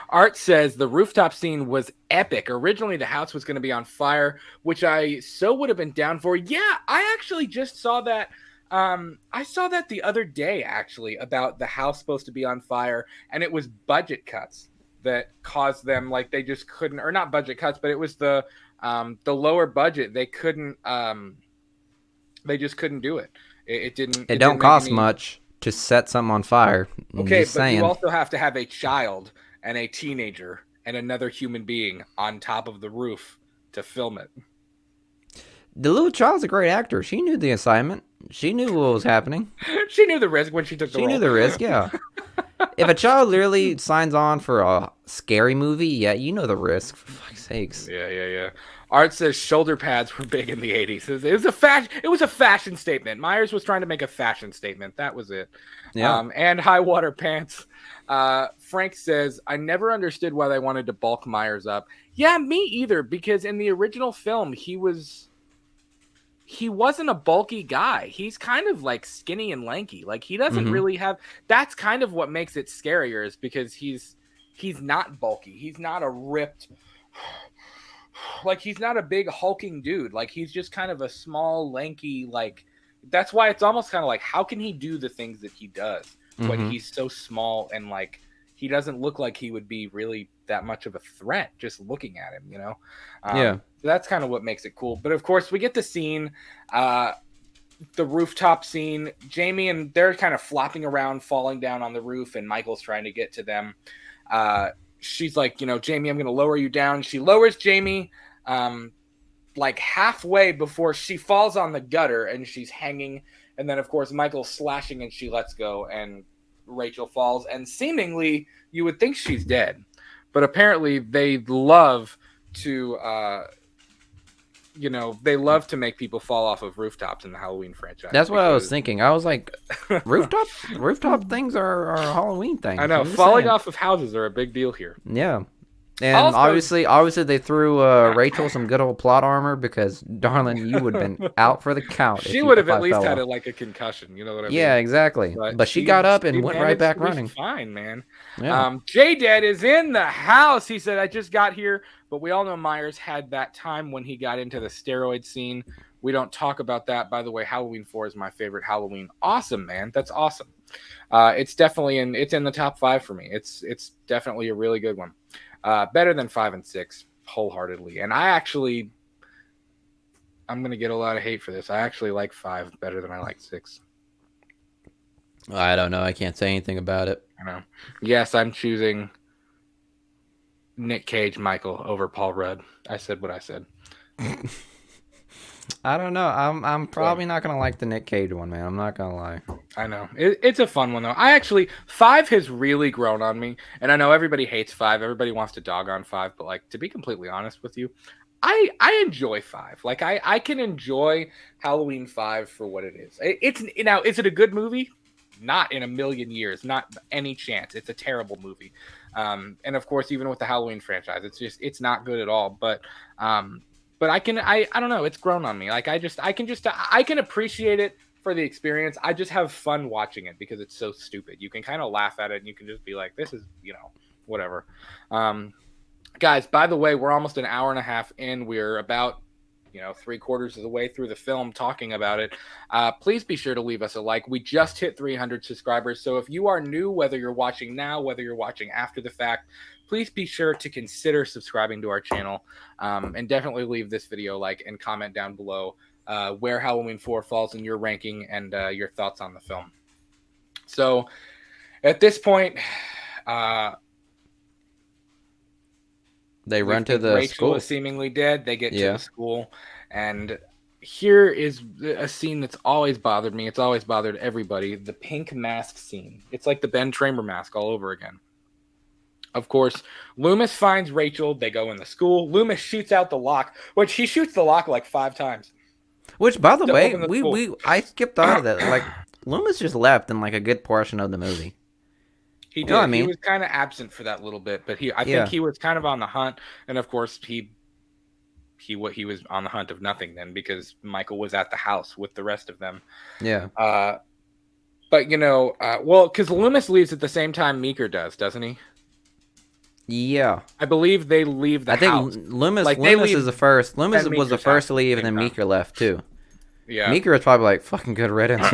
Art says the rooftop scene was epic. Originally, the house was going to be on fire, which I would have been down for. Yeah, I actually just saw that. I saw that the other day, actually, about the house supposed to be on fire, and it was budget cuts that caused them, like, they just couldn't, or not budget cuts, but it was the lower budget. They couldn't, they just couldn't do it. It don't cost much to set something on fire. Okay, but you also have to have a child and a teenager and another human being on top of the roof to film it. The little child's a great actor. She knew the assignment. She knew what was happening. She knew the risk when she took the role. She knew the risk, yeah. if a child literally signs on for a scary movie, yeah, you know the risk. For fuck's sakes. Yeah. Art says shoulder pads were big in the 80s. It was a fashion statement. Myers was trying to make a fashion statement. That was it. Yeah. And high water pants. Frank says, I never understood why they wanted to bulk Myers up. Yeah, me either, because in the original film, he wasn't a bulky guy. He's kind of like skinny and lanky. Like he doesn't really have, that's kind of what makes it scarier, is because he's not bulky. He's not a ripped, like he's not a big hulking dude. Like he's just kind of a small, lanky, like that's why it's almost kind of like, how can he do the things that he does when he's so small, and like he doesn't look like he would be really that much of a threat just looking at him, you know? Yeah. That's kind of what makes it cool. But of course, we get the scene, the rooftop scene. Jamie and they're kind of flopping around, falling down on the roof, and Michael's trying to get to them. She's like, you know, Jamie, I'm going to lower you down. She lowers Jamie like halfway before she falls on the gutter, and she's hanging. And then, of course, Michael's slashing, and she lets go, and Rachel falls. And seemingly, you would think she's dead. But apparently, they love to, they love to make people fall off of rooftops in the Halloween franchise. That's what I was thinking. I was like, rooftop things are Halloween things. I know. Falling off of houses are a big deal here. Yeah. And Also- obviously they threw Rachel some good old plot armor, because, darling, you would have been out for the count. She would have at least had like a concussion. You know what I mean? Yeah, exactly. But she got up and went right back managed to be running. Fine, man. Yeah. J-Dad is in the house. He said, I just got here. But we all know Myers had that time when he got into the steroid scene. We don't talk about that. By the way, Halloween 4 is my favorite Halloween. Awesome, man. That's awesome. It's definitely in the top 5 for me. It's definitely a really good one. Better than 5 and 6, wholeheartedly. And I'm going to get a lot of hate for this. I actually like 5 better than I like 6. I don't know. I can't say anything about it. I know. Yes, I'm choosing Nick Cage, Michael, over Paul Rudd. I said what I said. I don't know. I'm probably not gonna like the Nick Cage one, man. I'm not gonna lie. I know. It's a fun one, though. 5 has really grown on me. And I know everybody hates 5. Everybody wants to dog on 5. But, like, to be completely honest with you, I enjoy 5. Like, I can enjoy Halloween 5 for what it is. Now, is it a good movie? Not in a million years. Not any chance. It's a terrible movie. And, of course, even with the Halloween franchise, it's not good at all. But I don't know. It's grown on me. Like, I can appreciate it for the experience. I just have fun watching it because it's so stupid. You can kind of laugh at it and you can just be like, this is, whatever. Guys, by the way, we're almost an hour and a half in. We're about, 3/4 of the way through the film talking about it. Please be sure to leave us a like. We just hit 300 subscribers. So if you are new, whether you're watching now, whether you're watching after the fact, please be sure to consider subscribing to our channel, and definitely leave this video a like and comment down below where Halloween 4 falls in your ranking and your thoughts on the film. So at this point, they run to the Rachel school. is seemingly dead. They get to the school, and here is a scene that's always bothered me. It's always bothered everybody. The pink mask scene. It's like the Ben Tramer mask all over again. Of course, Loomis finds Rachel. They go in the school. Loomis shoots out the lock, which he shoots the lock like 5 times. Which, by the way, open the school. I skipped out of that. Like, Loomis just left in like a good portion of the movie. He did. You know what I mean? He was kind of absent for that little bit, but I think he was kind of on the hunt. And of course, he was on the hunt of nothing then, because Michael was at the house with the rest of them. Yeah. But because Loomis leaves at the same time Meeker does, doesn't he? Yeah. I believe they leave the house. I think Loomis leave is the first. Loomis and was the Meeker's first to house leave, at and the then same Meeker left too. Yeah. Meeker was probably like, fucking good riddance.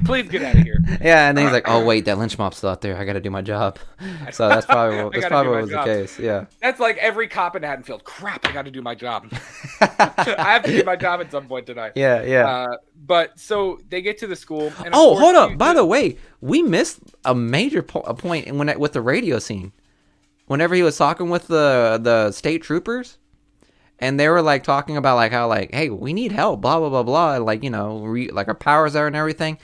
Please get out of here. Yeah, and then he's like, oh wait, that lynch mob's still out there. I got to do my job. So that's probably what was the case. Yeah. That's like every cop in Haddonfield. Crap, I got to do my job. I have to do my job at some point tonight. Yeah. But so they get to the school. And hold up. By the way, we missed a major point with the radio scene. Whenever he was talking with the state troopers, and they were like talking about like how like, hey, we need help, blah blah blah blah, like like our powers are and everything,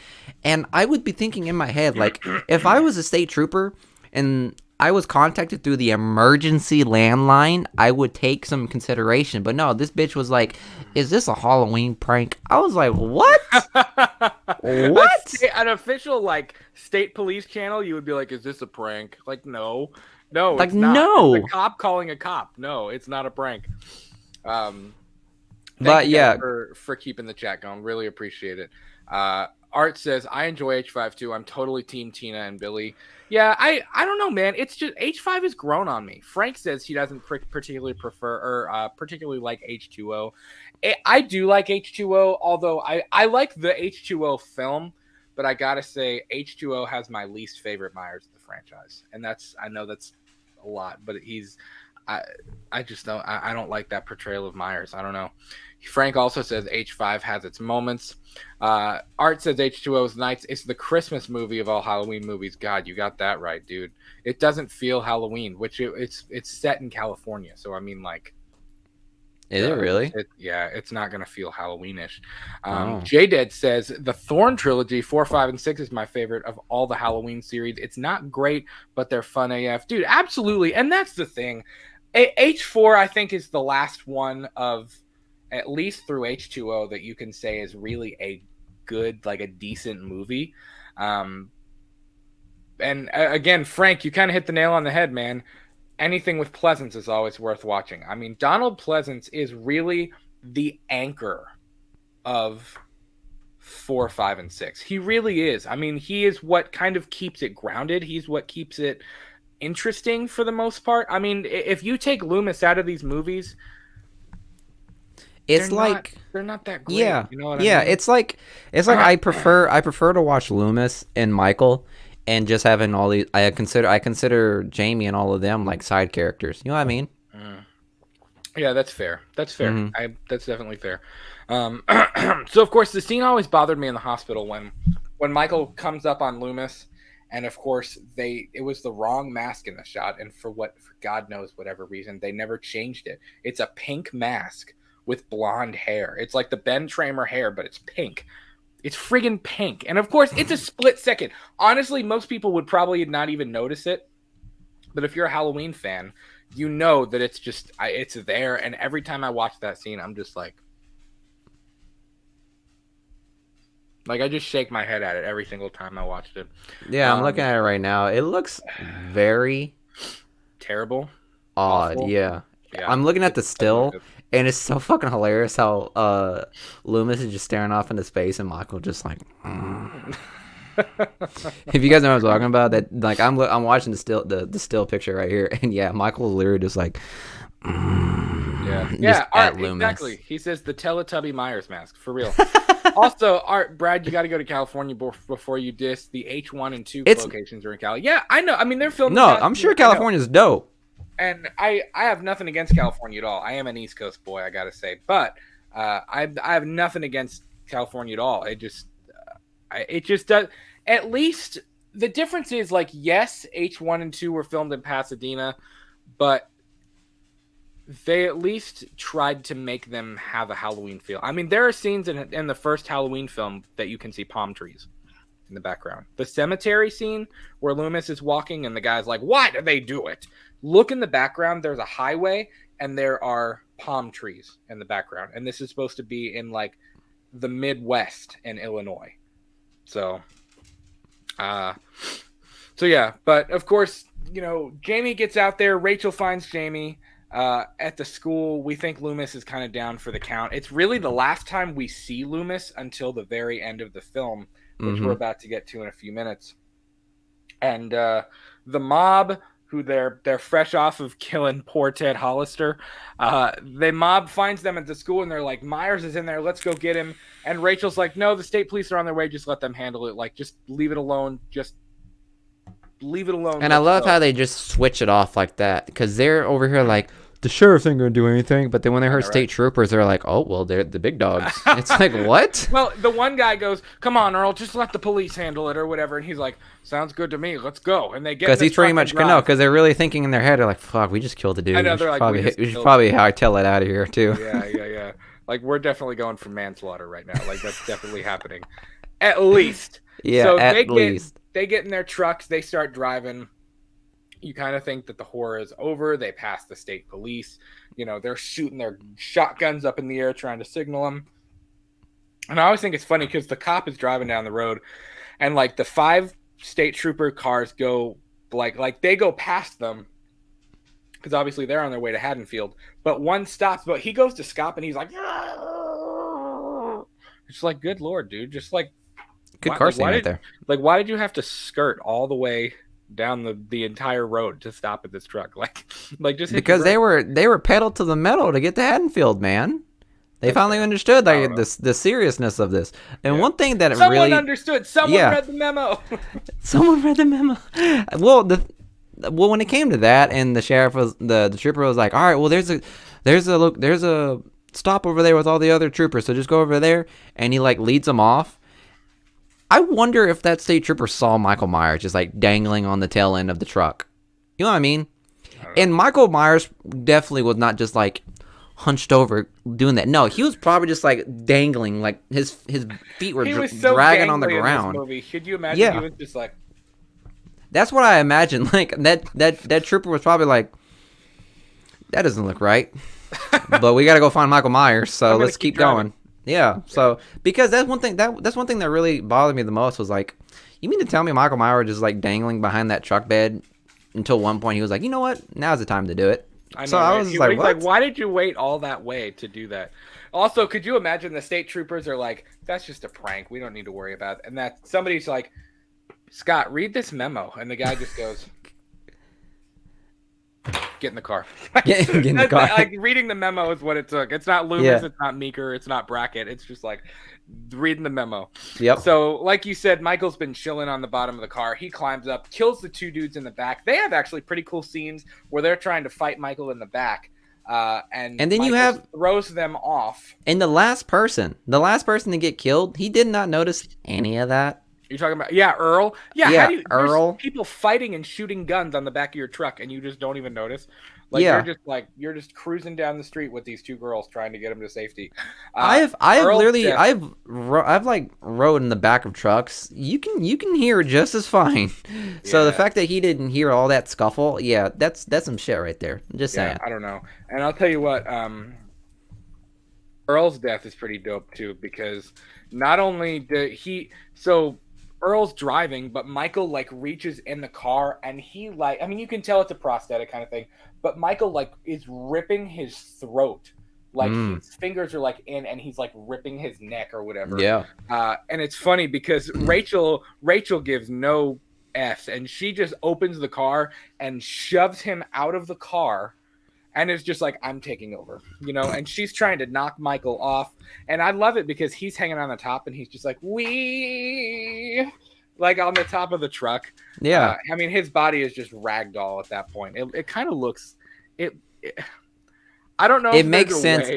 and I would be thinking in my head like, if I was a state trooper and I was contacted through the emergency landline, I would take some consideration. But no, this bitch was like, is this a Halloween prank? I was like, what? What? An official like state police channel, you would be like, is this a prank? Like, no, Like, it's not. no. It's a cop calling a cop. No, it's not a prank. Thank But you yeah, guys for keeping the chat going. Really appreciate it. Art says, I enjoy H5 too. I'm totally team Tina and Billy. Yeah, I don't know, man. It's just H5 has grown on me. Frank says he doesn't particularly prefer or particularly like H2O. I do like H2O, although I like the H2O film, but I gotta say H2O has my least favorite Myers of the franchise, and I know that's a lot, but I just don't I don't like that portrayal of Myers. I don't know. Frank also says H5 has its moments. Art says H2O's Nights. It's the Christmas movie of all Halloween movies. God, you got that right, dude. It doesn't feel Halloween, which it's set in California. So, I mean, like... Is it really? It's not going to feel Halloweenish. Oh. J-Dead says, the Thorn trilogy, 4, 5, and 6 is my favorite of all the Halloween series. It's not great, but they're fun AF. Dude, absolutely. And that's the thing. H4, I think, is the last one of... at least through H2O that you can say is really a good, like a decent movie. And again, Frank, you kind of hit the nail on the head, man. Anything with Pleasance is always worth watching. I mean, Donald Pleasance is really the anchor of 4, 5, and 6. He really is. I mean, he is what kind of keeps it grounded. He's what keeps it interesting for the most part. I mean, if you take Loomis out of these movies, it's like they're not that great. Yeah, you know what I yeah. mean? It's like I prefer to watch Loomis and Michael, and just having all these. I consider Jamie and all of them like side characters. You know what I mean? Yeah, that's fair. That's fair. Mhm. That's definitely fair. So of course the scene always bothered me in the hospital when Michael comes up on Loomis, and of course it was the wrong mask in the shot, and for God knows whatever reason they never changed it. It's a pink mask with blonde hair. It's like the Ben Tramer hair, but it's pink. It's friggin' pink. And of course, it's a split second. Honestly, most people would probably not even notice it. But if you're a Halloween fan, you know that it's just, it's there. And every time I watch that scene, I'm just like I just shake my head at it every single time I watched it. Yeah, I'm looking at it right now. It looks very terrible. Odd. Awful. Yeah. Yeah. I'm looking at the still, and it's so fucking hilarious how Loomis is just staring off into space, and Michael just like. If you guys know what I'm talking about, that like I'm watching the still picture right here, and yeah, Michael literally just like. Yeah, Art, exactly. He says the Teletubby Myers mask for real. Also, Art, Brad, you got to go to California before you diss the H1 and 2 locations are in Cali. Yeah, I know. I mean, they're filming. No, I'm sure California's dope. And I have nothing against California at all. I am an East Coast boy, I gotta say, but I have nothing against California at all. It just does. At least the difference is like, yes, H1 and 2 were filmed in Pasadena, but they at least tried to make them have a Halloween feel. I mean, there are scenes in the first Halloween film that you can see palm trees in the background. The cemetery scene where Loomis is walking and the guy's like, why do they do it? Look in the background. There's a highway and there are palm trees in the background. And this is supposed to be in like the Midwest in Illinois. So yeah, but of course, you know, Jamie gets out there. Rachel finds Jamie at the school. We think Loomis is kind of down for the count. It's really the last time we see Loomis until the very end of the film, which we're about to get to in a few minutes. And the mob, who they're fresh off of killing poor Ted Hollister, the mob finds them at the school and they're like, Myers is in there, let's go get him. And Rachel's like, no, the state police are on their way, just let them handle it. Like, just leave it alone. Just leave it alone. And I love how they just switch it off like that, because they're over here like, the sheriff ain't gonna do anything. But then when they heard know, state right? troopers, they're like, oh well, they're the big dogs. It's like what? Well, the one guy goes, "Come on, Earl, just let the police handle it or whatever," and he's like, "Sounds good to me. Let's go." And they get in Because the he's pretty truck much and drive. no, because they're really thinking in their head, they're like, fuck, we just killed the dude. I know, we they're should like, probably, we just we should killed probably hightail it out of here too. Yeah. Like we're definitely going for manslaughter right now. Like that's definitely happening. At least. Yeah, So at least. They get in their trucks, they start driving. You kind of think that the horror is over. They pass the state police. You know, they're shooting their shotguns up in the air trying to signal them. And I always think it's funny because the cop is driving down the road and like the 5 state trooper cars go like they go past them because obviously they're on their way to Haddonfield. But one stops, but he goes to stop and he's like, it's like, good Lord, dude. Just like, Good car scene right there. Like, why did you have to skirt all the way down the entire road to stop at this truck? Like just hit Because the brake. they were pedal to the metal to get to Haddonfield, man. They finally understood like the seriousness of this. And one thing that Someone really understood. Someone read the memo. someone read the memo. Well, when it came to that, and the sheriff was the trooper was like, all right, well, there's a stop over there with all the other troopers, so just go over there, and he like leads them off. I wonder if that state trooper saw Michael Myers just like dangling on the tail end of the truck. You know what I mean? And Michael Myers definitely was not just like hunched over doing that. No, he was probably just like dangling, like his feet were so dragging on the gangly in this ground. movie. Could you imagine? Yeah. He was just like, That's what I imagine. Like that trooper was probably like, that doesn't look right. But we got to go find Michael Myers, so let's keep going. Yeah. So because that's one thing that really bothered me the most was like, you mean to tell me Michael Myers just like dangling behind that truck bed until one point he was like, you know what? Now's the time to do it. I know, so I was like, what? Why did you wait all that way to do that? Also, could you imagine the state troopers are like, that's just a prank. We don't need to worry about it. And that somebody's like, Scott, read this memo. And the guy just goes, get in the car. Get in the car. Like reading the memo is what it took. It's not Loomis, it's not Meeker, it's not Brackett. It's just like reading the memo. Yep. So, like you said, Michael's been chilling on the bottom of the car. He climbs up, kills the 2 dudes in the back. They have actually pretty cool scenes where they're trying to fight Michael in the back. And then Michael you have throws them off. And the last person to get killed, he did not notice any of that. You're talking about Earl. Yeah, there's Earl. people fighting and shooting guns on the back of your truck, and you just don't even notice. Like you're just cruising down the street with these 2 girls trying to get them to safety. I've like rode in the back of trucks. You can hear just as fine. So the fact that he didn't hear all that scuffle, that's some shit right there. Just saying. I don't know. And I'll tell you what, Earl's death is pretty dope too, because not only did Earl's driving, but Michael like reaches in the car and he like, I mean, you can tell it's a prosthetic kind of thing, but Michael like is ripping his throat. Like his fingers are like in and he's like ripping his neck or whatever. Yeah. And it's funny because Rachel gives no F's and she just opens the car and shoves him out of the car. And it's just like, I'm taking over, you know, and she's trying to knock Michael off. And I love it because he's hanging on the top and he's just like, wee, like on the top of the truck. Yeah. I mean, his body is just ragdoll at that point. It kind of looks, I don't know. It makes sense.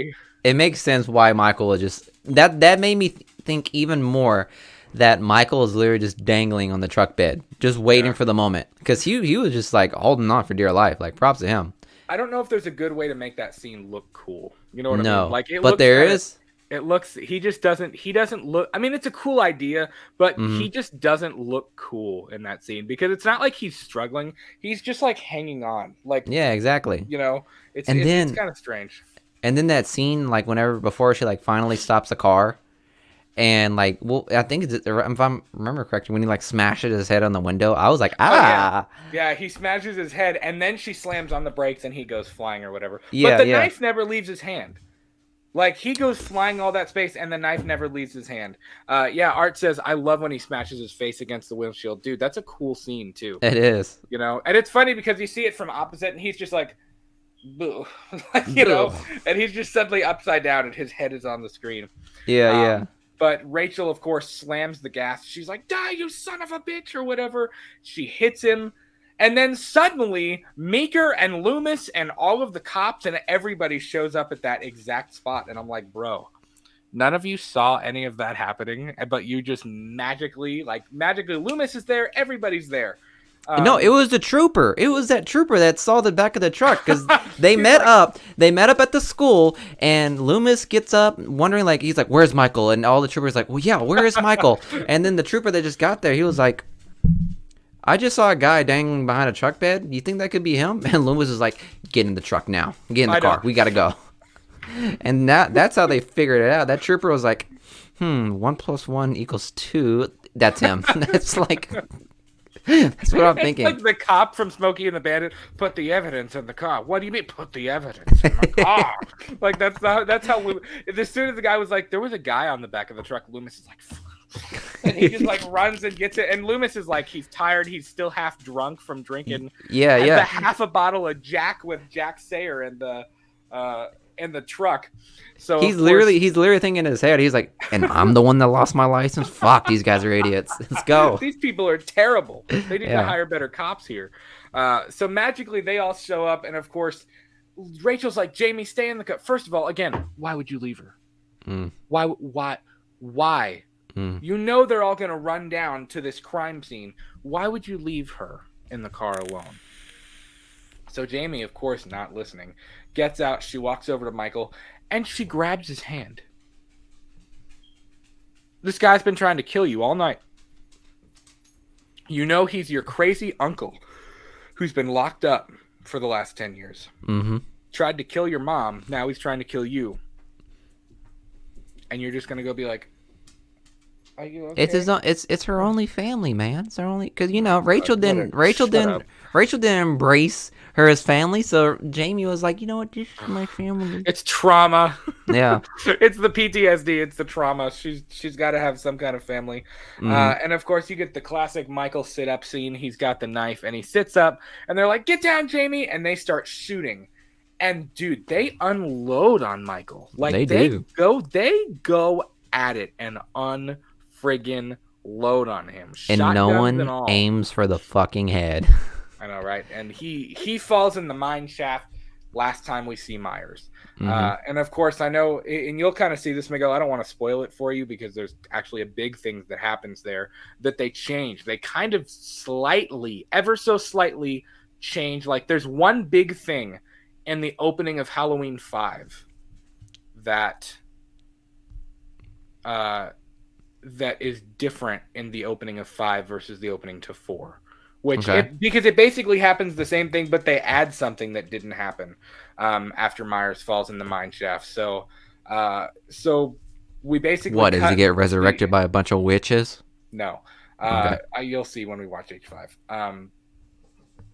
It makes sense why Michael is just, that made me think even more that Michael is literally just dangling on the truck bed, just waiting for the moment. Because he was just like holding on for dear life. Like, props to him. I don't know if there's a good way to make that scene look cool. You know what I mean? Like, but there is. It looks. He doesn't look. I mean, it's a cool idea, but he just doesn't look cool in that scene because it's not like he's struggling. He's just like hanging on. Like, yeah, exactly. You know, it's kind of strange. And then that scene, like before she like finally stops the car, and like, well, I think if I remember correctly, when he like smashes his head on the window, I was like, ah. Oh, yeah, he smashes his head, and then she slams on the brakes, and he goes flying or whatever. Yeah, but the knife never leaves his hand. Like, he goes flying all that space, and the knife never leaves his hand. Art says, I love when he smashes his face against the windshield. Dude, that's a cool scene, too. It is. You know? And it's funny because you see it from opposite, and he's just like, boo. Like, you know? And he's just suddenly upside down, and his head is on the screen. Yeah. But Rachel, of course, slams the gas. She's like, die, you son of a bitch, or whatever. She hits him, And then suddenly, Meeker and Loomis and all of the cops and everybody shows up at that exact spot. And I'm like, bro, none of you saw any of that happening, but you just magically, Loomis is there, everybody's there. No, it was the trooper. It was that trooper that saw the back of the truck because they met up. They met up at the school, and Loomis gets up, wondering he's like, "Where's Michael?" And all the troopers like, "Well, yeah, where is Michael?" And then the trooper that just got there, he was like, "I just saw a guy dangling behind a truck bed. You think that could be him?" And Loomis is like, "Get in the truck now. Get in the car. We gotta go." And that's how they figured it out. That trooper was like, 1 + 1 = 2. That's him. That's like. That's what I'm thinking. It's like the cop from Smokey and the Bandit, put the evidence in the car. What do you mean, put the evidence in the car? Like, that's how as soon as the guy was like, there was a guy on the back of the truck, Loomis is like, and he just runs and gets it. And Loomis is like, he's tired. He's still half drunk from drinking. Yeah. The half a bottle of Jack with Jack Sayer in the truck. So he's literally thinking in his head, he's like, and I'm the one that lost my license. Fuck, these guys are idiots. Let's go. These people are terrible. They need to hire better cops here. So magically they all show up, and of course Rachel's like, Jamie, stay in the car. First of all, again, why would you leave her? Why? You know they're all gonna run down to this crime scene. Why would you leave her in the car alone? So Jamie, of course, not listening, gets out. She walks over to Michael, and she grabs his hand. This guy's been trying to kill you all night. You know he's your crazy uncle who's been locked up for the last 10 years. Mm-hmm. Tried to kill your mom. Now he's trying to kill you. And you're just going to go be like, are you okay? It's her only family, man. It's her only, because Rachel didn't embrace her as family. So Jamie was like, you know what, this is my family. It's trauma. Yeah, it's the PTSD. It's the trauma. She's got to have some kind of family. And of course, you get the classic Michael sit up scene. He's got the knife and he sits up, and they're like, "Get down, Jamie!" And they start shooting. And dude, they unload on Michael. Like they go at it and friggin' load on him. And no one aims for the fucking head. I know, right? And he falls in the mine shaft last time we see Myers. And of course, I know, and you'll kind of see this, Miguel. I don't want to spoil it for you because there's actually a big thing that happens there that they change. They kind of ever so slightly change. Like, there's one big thing in the opening of Halloween 5 that is different in the opening of 5 versus the opening to 4, because it basically happens the same thing, but they add something that didn't happen after Myers falls in the mine shaft. So we basically does he get resurrected by a bunch of witches? No, you'll see when we watch H5.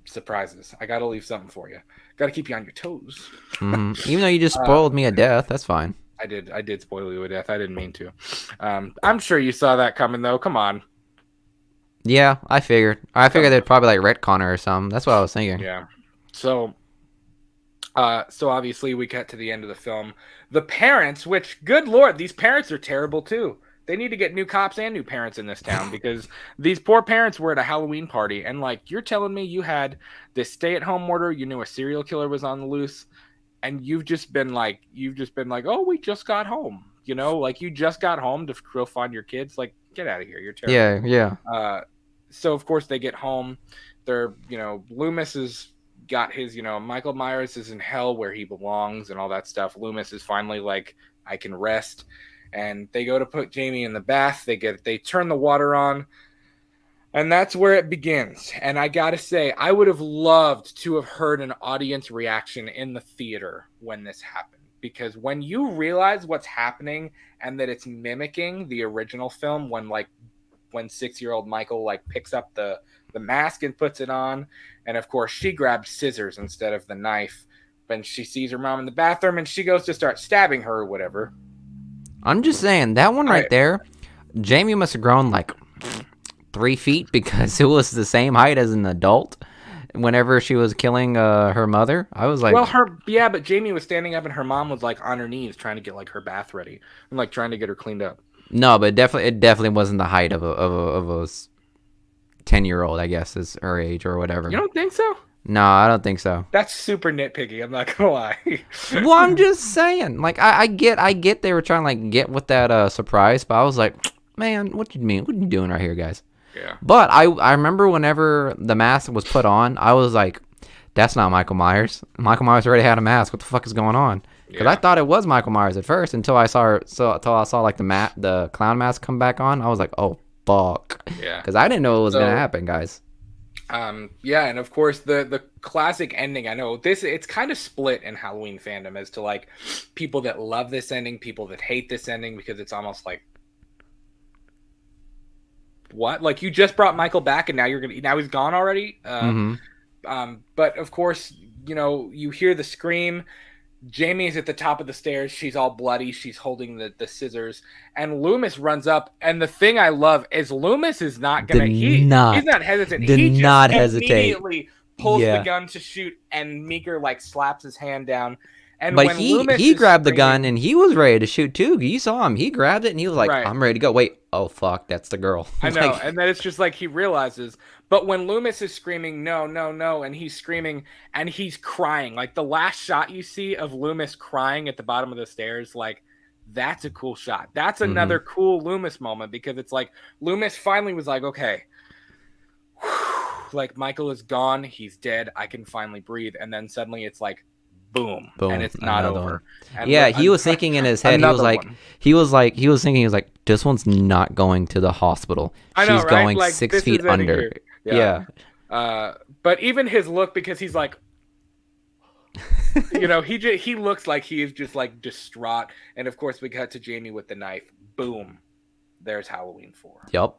Surprises. I gotta leave something for you. Gotta keep you on your toes. Even though you just spoiled me a death, that's fine. I did spoil you a death. I didn't mean to. I'm sure you saw that coming, though. Come on. Yeah, I figured. They'd probably retcon her or something. That's what I was thinking. Yeah. So obviously we get to the end of the film. The parents, which, good Lord, these parents are terrible too. They need to get new cops and new parents in this town because these poor parents were at a Halloween party, and you're telling me you had this stay-at-home order, you knew a serial killer was on the loose, and you've just been like, oh, we just got home. You just got home to go find your kids. Like, get out of here. You're terrible. Yeah. So of course they get home. They're, Loomis has got his, Michael Myers is in hell where he belongs and all that stuff. Loomis is finally like, I can rest. And they go to put Jamie in the bath. They turn the water on. And that's where it begins. And I got to say, I would have loved to have heard an audience reaction in the theater when this happened. Because when you realize what's happening and that it's mimicking the original film, when 6-year-old Michael picks up the mask and puts it on. And of course, she grabs scissors instead of the knife. When she sees her mom in the bathroom and she goes to start stabbing her or whatever. I'm just saying, that one right there, Jamie must have grown 3 feet because it was the same height as an adult whenever she was killing her mother. I was like... Well, but Jamie was standing up and her mom was on her knees trying to get her bath ready and trying to get her cleaned up. No, but it definitely wasn't the height of a 10-year-old, I guess, is her age or whatever. You don't think so? No, I don't think so. That's super nitpicky. I'm not gonna lie. Well, I'm just saying. Like, I get they were trying to like get with that surprise, but I was like, man, what you mean? What are you doing right here, guys? Yeah. But I remember whenever the mask was put on, I was like, that's not Michael Myers. Michael Myers already had a mask. What the fuck is going on? Because I thought it was Michael Myers at first until I saw like the clown mask come back on. I was like, oh fuck. Yeah. Because I didn't know it was gonna happen, guys. Yeah, and of course the classic ending. I know it's kind of split in Halloween fandom as to like people that love this ending, people that hate this ending, because it's almost like, what? Like, you just brought Michael back and now he's gone already? But of course, you know, you hear the scream. Jamie's at the top of the stairs. She's all bloody. She's holding the scissors. And Loomis runs up. And the thing I love is Loomis is not going to... He's not hesitant. He just immediately pulls the gun to shoot. And Meeker, like, slaps his hand down. And but he grabbed the gun and he was ready to shoot too. You saw him. He grabbed it and he was like, I'm ready to go. Wait. Oh, fuck. That's the girl. I know. And then it's just like he realizes. But when Loomis is screaming, no, no, no, and he's screaming and he's crying, like the last shot you see of Loomis crying at the bottom of the stairs, like, that's a cool shot. That's another cool Loomis moment, because it's like Loomis finally was like, okay, like, Michael is gone. He's dead. I can finally breathe. And then suddenly it's like, boom, and it's not over. And yeah, he was thinking in his head, he was like, this one's not going to the hospital. I know, she's right? going like, 6 feet under. Yeah. But even his look, because he's like, you know, he looks like he is just like distraught. And of course we cut to Jamie with the knife. Boom, there's Halloween 4. Yep.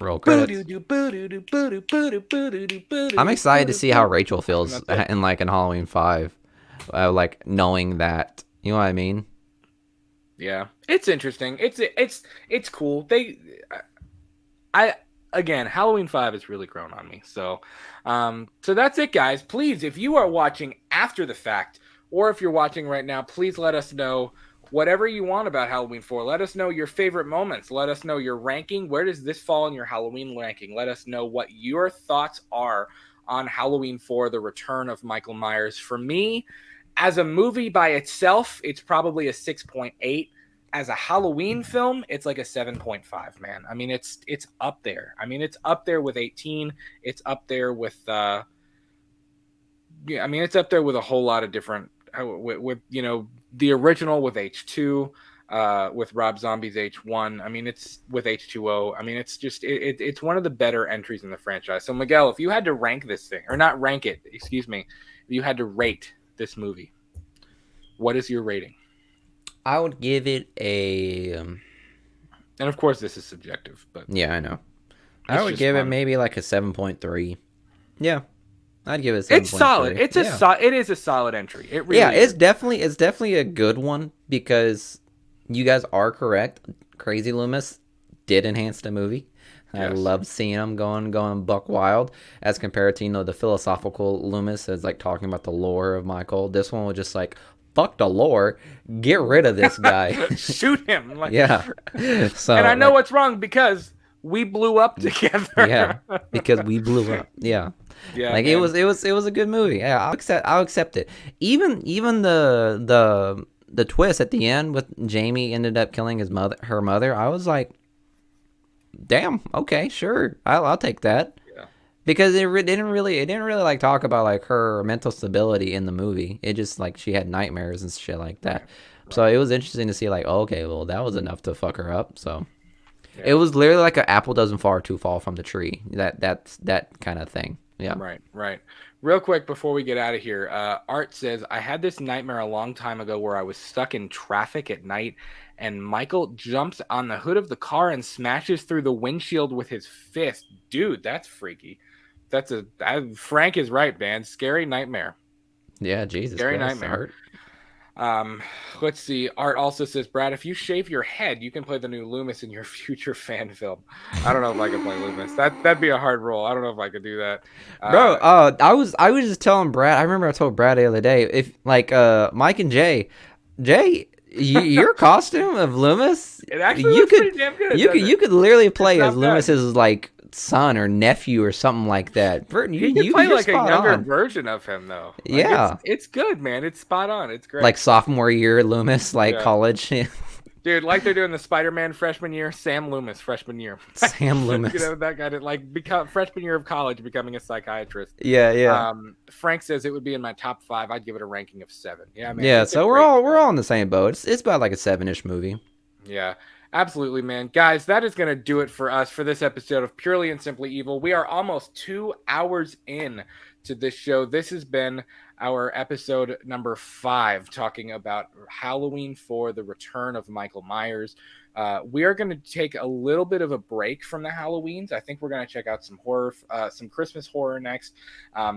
Roll credits. I'm excited to see how Rachel feels in Halloween 5, like knowing that. You know what I mean? Yeah, it's interesting. It's cool. Again, Halloween 5 has really grown on me. So that's it, guys. Please, if you are watching after the fact, or if you're watching right now, please let us know whatever you want about Halloween 4. Let us know your favorite moments. Let us know your ranking. Where does this fall in your Halloween ranking? Let us know what your thoughts are on Halloween 4, The Return of Michael Myers. For me, as a movie by itself, it's probably a 6.8. As a Halloween film, it's like a 7.5, man. I mean, it's up there. I mean, it's up there with 18. It's up there with it's up there with a whole lot of different with you know, the original with H2, with Rob Zombie's H1. I mean, it's with H2O. I mean, it's just it's one of the better entries in the franchise. So Miguel, if you had to rank this thing, or not rank it, excuse me, if you had to rate this movie, what is your rating? I would give it a... and of course this is subjective, but... Yeah, I know. I would give it maybe like a 7.3. Yeah. I'd give it a 7.3. It's solid. It is a solid entry. It really is. It's definitely a good one, because you guys are correct. Crazy Loomis did enhance the movie. Yes. I love seeing him going buck wild, as compared to, you know, the philosophical Loomis as like talking about the lore of Michael. This one was just like, fuck the lore, get rid of this guy. Shoot him. Like, yeah. So, and I know what's wrong, because we blew up together. Yeah, because we blew up. Yeah. Yeah. Like, man. It was a good movie. Yeah, I'll accept it. Even the twist at the end with Jamie ended up killing her mother. I was like, damn, okay, sure. I'll take that. Because it didn't really like talk about like her mental stability in the movie. It just like she had nightmares and shit like that. Right. So it was interesting to see like, oh, okay, well, that was enough to fuck her up. So it was literally like an apple doesn't fall from the tree. That's that kind of thing. Yeah. Right. Real quick before we get out of here, Art says, I had this nightmare a long time ago where I was stuck in traffic at night and Michael jumps on the hood of the car and smashes through the windshield with his fist. Dude, that's freaky. Frank is right, man. Scary nightmare. Yeah, Jesus. Scary nightmare. Let's see. Art also says, Brad, if you shave your head, you can play the new Loomis in your future fan film. I don't know if I can play Loomis. That'd be a hard role. I don't know if I could do that. Bro, I was just telling Brad. I remember I told Brad the other day, if like Mike and Jay, your costume of Loomis, it actually looks pretty damn good. You could literally play as Loomis's like son or nephew or something like that. Burton, He could play you're like a spot younger on. version of him, though. Like, Yeah. it's good, man. It's spot on. It's great. Like sophomore year Loomis, like Yeah. college. Dude, like they're doing the Spider-Man freshman year, Sam Loomis freshman year. Sam Loomis. You know, that guy did like become freshman year of college, becoming a psychiatrist. Yeah. Frank says it would be in my top 5. I'd give it a ranking of 7. Yeah, man. Yeah, it's a so we're great all film. in the same boat. It's about like a 7-ish movie. Yeah, absolutely, man. Guys, that is going to do it for us for this episode of Purely and Simply Evil. We are almost 2 hours in to this show. This has been our episode number 5, talking about Halloween 4, the return of Michael Myers. We are going to take a little bit of a break from the Halloweens. I think we're going to check out some horror, some Christmas horror next,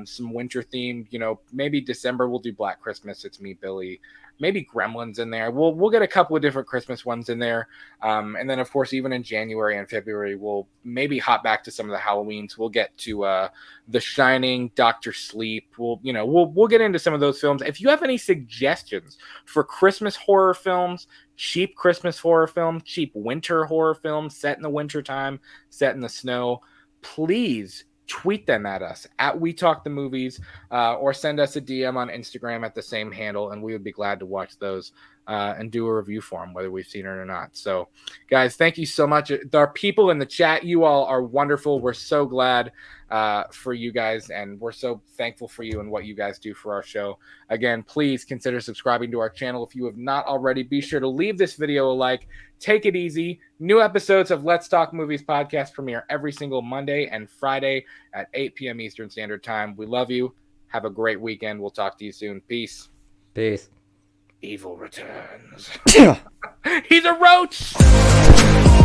some winter themed. You know, maybe December we'll do Black Christmas. It's Me, Billy. Maybe Gremlins in there. We'll get a couple of different Christmas ones in there, and then of course even in January and February we'll maybe hop back to some of the Halloweens. We'll get to The Shining, Doctor Sleep. We'll get into some of those films. If you have any suggestions for Christmas horror films, cheap Christmas horror film, cheap winter horror film set in the winter time, set in the snow, please tweet them at us at We Talk the Movies, or send us a DM on Instagram at the same handle, and we would be glad to watch those and do a review for them, whether we've seen it or not. So, guys, thank you so much. There are people in the chat. You all are wonderful. We're so glad for you guys, and we're so thankful for you and what you guys do for our show. Again, please consider subscribing to our channel if you have not already. Be sure to leave this video a like. Take it easy. New episodes of Let's Talk Movies podcast premiere every single Monday and Friday at 8 p.m. Eastern Standard Time. We love you. Have a great weekend. We'll talk to you soon. Peace. Peace. Evil returns. He's a roach!